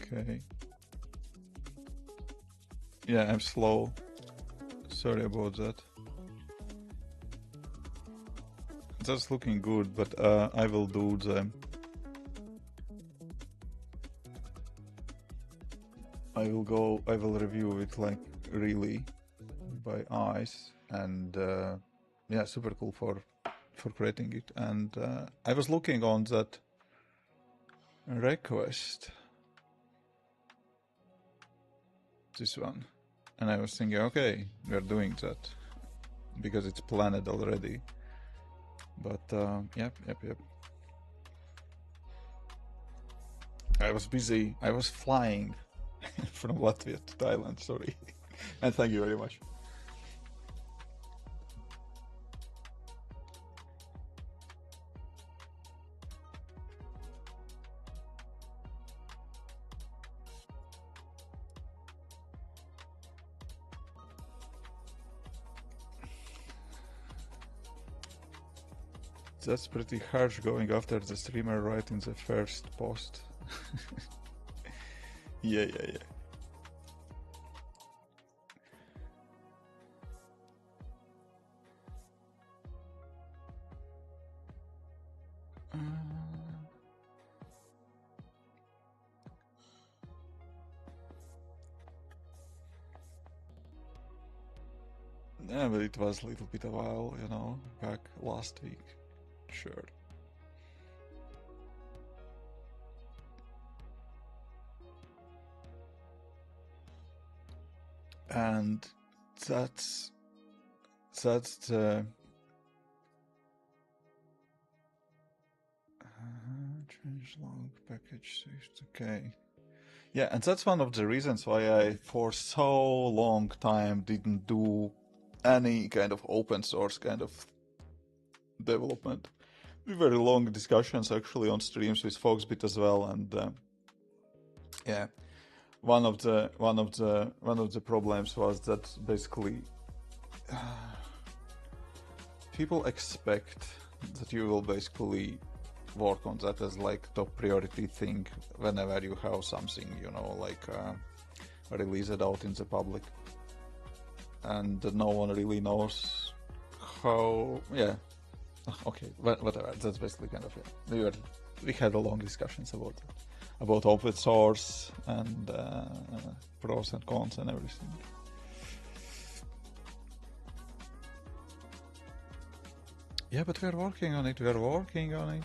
Okay. Yeah, I'm slow. Sorry about that. That's looking good, but I will do them. I will review it like really by eyes, and yeah, super cool for creating it. And I was looking on that request, this one, and I was thinking, okay, we're doing that because it's planned already. But yep. I was busy. I was flying from Latvia to Thailand, sorry. And thank you very much. That's pretty harsh going after the streamer right in the first post. Yeah. Yeah, but it was a little bit a while, you know, back last week. Sure. And that's the change log package saved. Okay. Yeah, and that's one of the reasons why I, for so long time, didn't do any kind of open source kind of development. Very long discussions actually on streams with Foxbit as well, and yeah, one of the problems was that basically people expect that you will basically work on that as like top priority thing whenever you have something, you know, like release it out in the public, and no one really knows how. Yeah, okay, whatever. That's basically kind of it. We had a long discussions about open source and pros and cons and everything. Yeah, but we're working on it.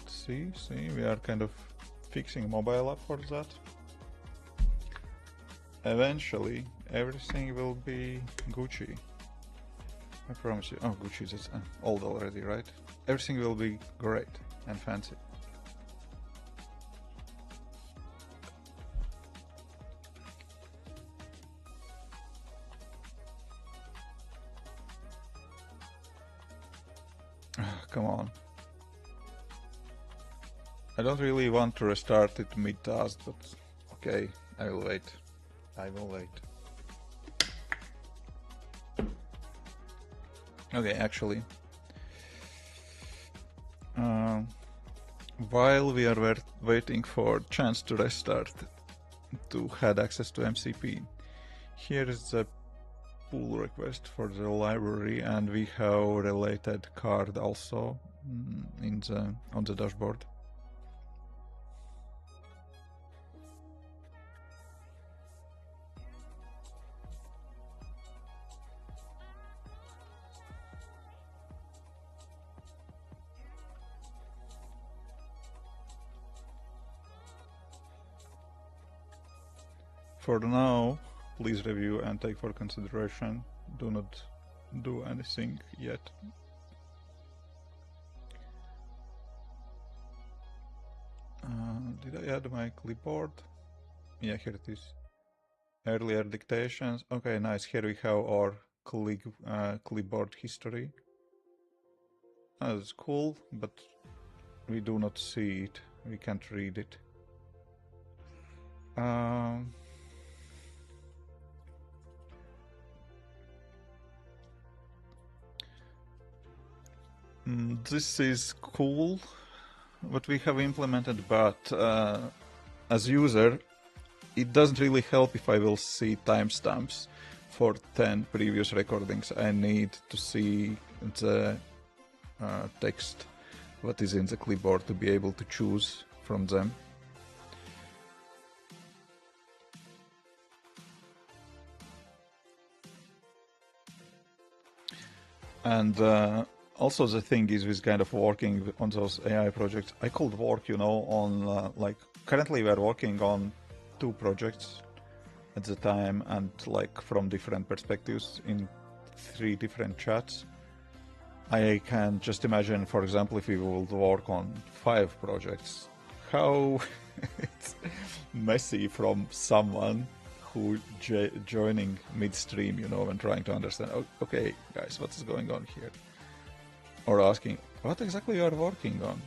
See, we are kind of fixing mobile app for that. Eventually, everything will be Gucci. I promise you. Oh, Gucci is old already, right? Everything will be great and fancy. Come on. I don't really want to restart it mid-task, but okay, I will wait. Okay, actually, while we are waiting for chance to restart to had access to MCP, here is the pull request for the library, and we have related card also on the dashboard. For now, please review and take for consideration. Do not do anything yet. Did I add my clipboard? Yeah, here it is. Earlier dictations. Okay, nice. Here we have our clipboard history. That's cool, but we do not see it. We can't read it. This is cool, what we have implemented, but as user, it doesn't really help if I will see timestamps for 10 previous recordings. I need to see the text, what is in the clipboard, to be able to choose from them. And also the thing is with kind of working on those AI projects, I could work, you know, on like currently we're working on 2 projects at the time, and like from different perspectives in 3 different chats. I can just imagine, for example, if we would work on 5 projects, how it's messy from someone who joining midstream, you know, and trying to understand, okay, guys, what is going on here? Or asking, what exactly you are working on?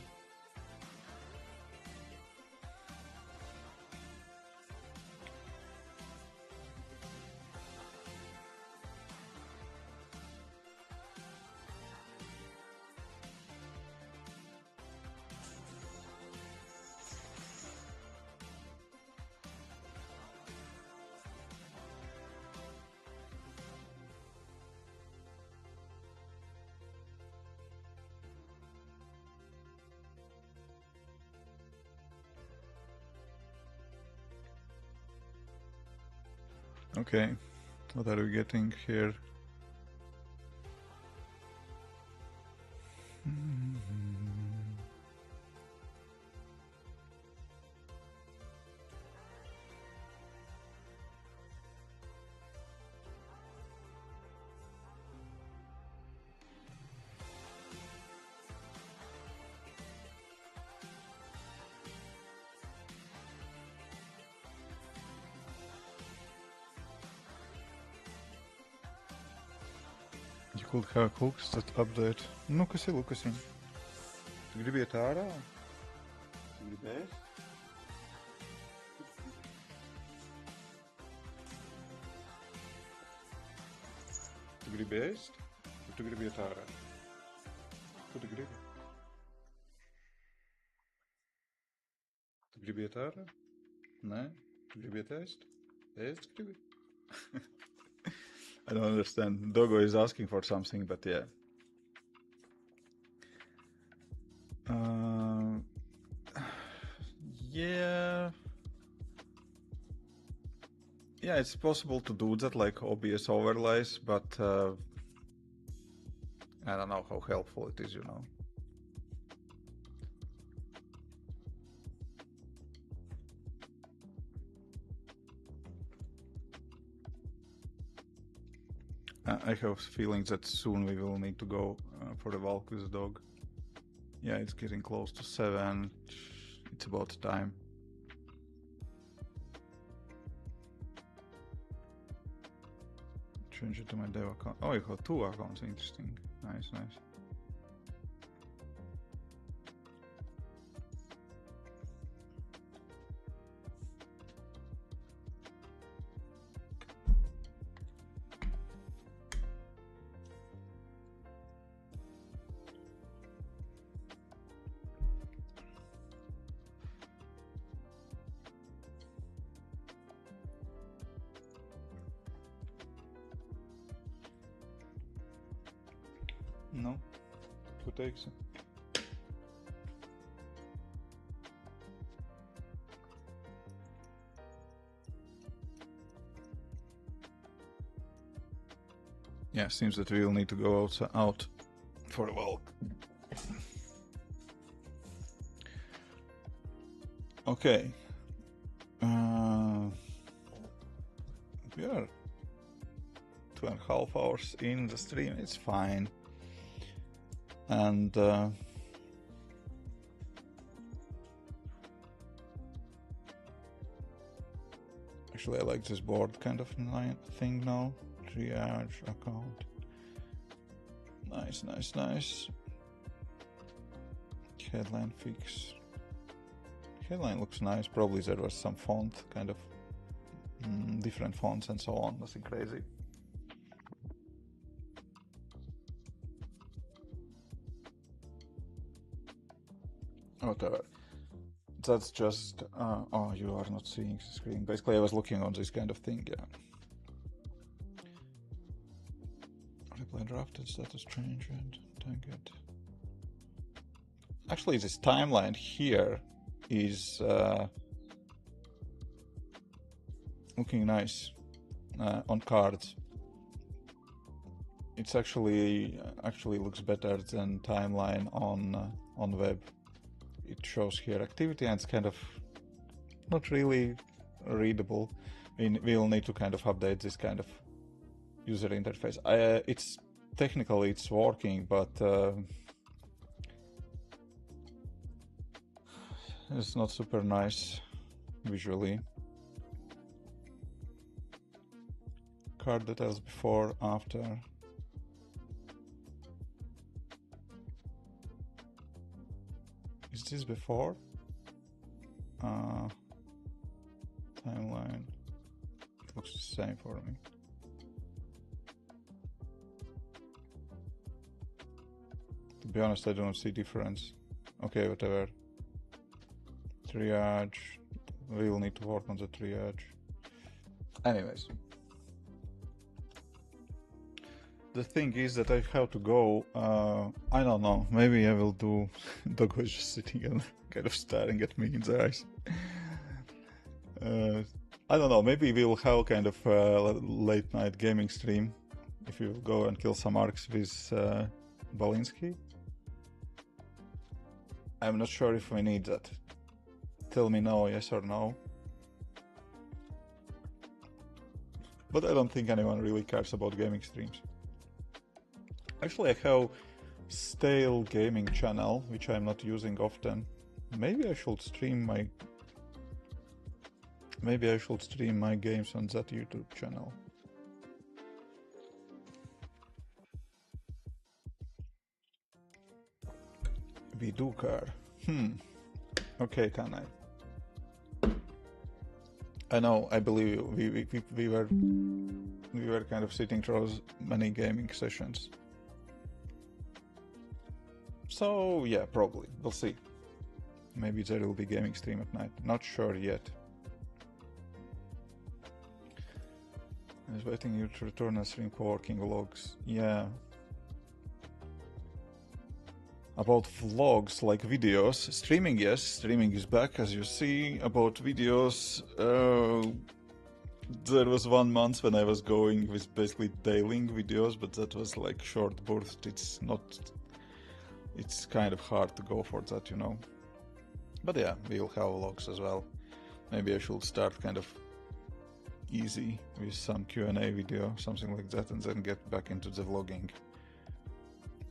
Okay, what are we getting here? You could have hooks that update. Nu kas ir, Lukasim? Tu gribi iet ārā? Tu gribi ēst? Tu gribi ēst? Vai tu gribi iet ārā? Ko tu gribi? Tu gribi iet ārā? Nē? Tu gribi iet ēst? Ēst gribi? I don't understand. Dogo is asking for something, but yeah. Yeah. Yeah, it's possible to do that, like OBS overlays, but I don't know how helpful it is, you know. I have feelings that soon we will need to go for the walk with the dog. Yeah, it's getting close to 7. It's about time. Change it to my dev account. Oh, you have 2 accounts. Interesting. Nice, nice. No, who takes it? Yeah, seems that we'll need to go out for a walk. Okay. We are 2.5 hours in the stream. It's fine. And actually I like this board kind of thing now. Triage account. Nice, nice, nice. Headline fix. Headline looks nice. Probably there was some font, kind of different fonts and so on. Nothing crazy. Whatever. That's just oh, you are not seeing the screen. Basically I was looking on this kind of thing, yeah. Reply drafted, status change, and target. Actually this timeline here is looking nice on cards. It's actually looks better than timeline on web. It shows here activity and it's kind of not really readable. We'll need to kind of update this kind of user interface. It's technically it's working, but it's not super nice visually. Card details before, after. Is this before? Timeline. It looks the same for me. To be honest, I don't see difference. Okay, whatever. Triage. We will need to work on the triage. Anyways. The thing is that I have to go, I don't know, maybe I will do, Dog was just sitting and kind of staring at me in the eyes. I don't know, maybe we'll have kind of a late night gaming stream, if we will go and kill some arcs with Balinsky. I'm not sure if we need that. Tell me no, yes or no. But I don't think anyone really cares about gaming streams. Actually, I have stale gaming channel, which I'm not using often. Maybe I should stream my games on that YouTube channel. We do care. Okay, Tanai. I know. I believe you. We were kind of sitting through many gaming sessions. So yeah, probably we'll see. Maybe there will be gaming stream at night. Not sure yet. I was waiting you to return and stream co-working vlogs. Yeah. About vlogs, like videos. Streaming, yes. Streaming is back, as you see. About videos, there was 1 month when I was going with basically daily videos, but that was like short burst. It's kind of hard to go for that, you know. But yeah, we'll have vlogs as well. Maybe I should start kind of easy with some Q&A video, something like that, and then get back into the vlogging.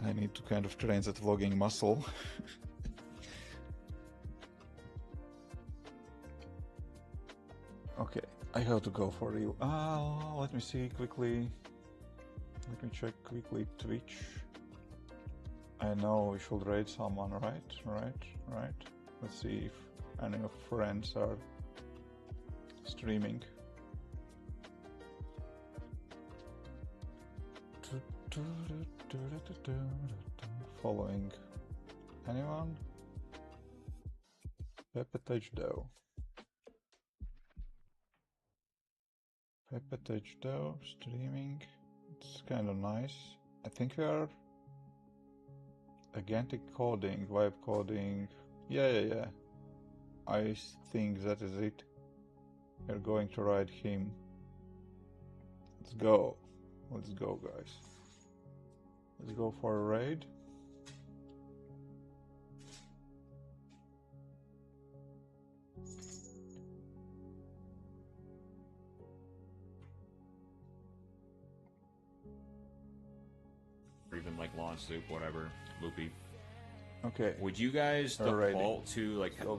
I need to kind of train that vlogging muscle. Okay, I have to go for real. Let me see quickly. Let me check quickly Twitch. I know we should raid someone, right? Let's see if any of friends are streaming. Following anyone? Pepetage Dough. Pepetage Dough streaming. It's kind of nice. I think we are agentic coding, vibe coding. Yeah. I think that is it. We're going to ride him. Let's go, guys. Let's go for a raid. Or even like lawn soup, whatever, loopy. Okay. Would you guys default to like go.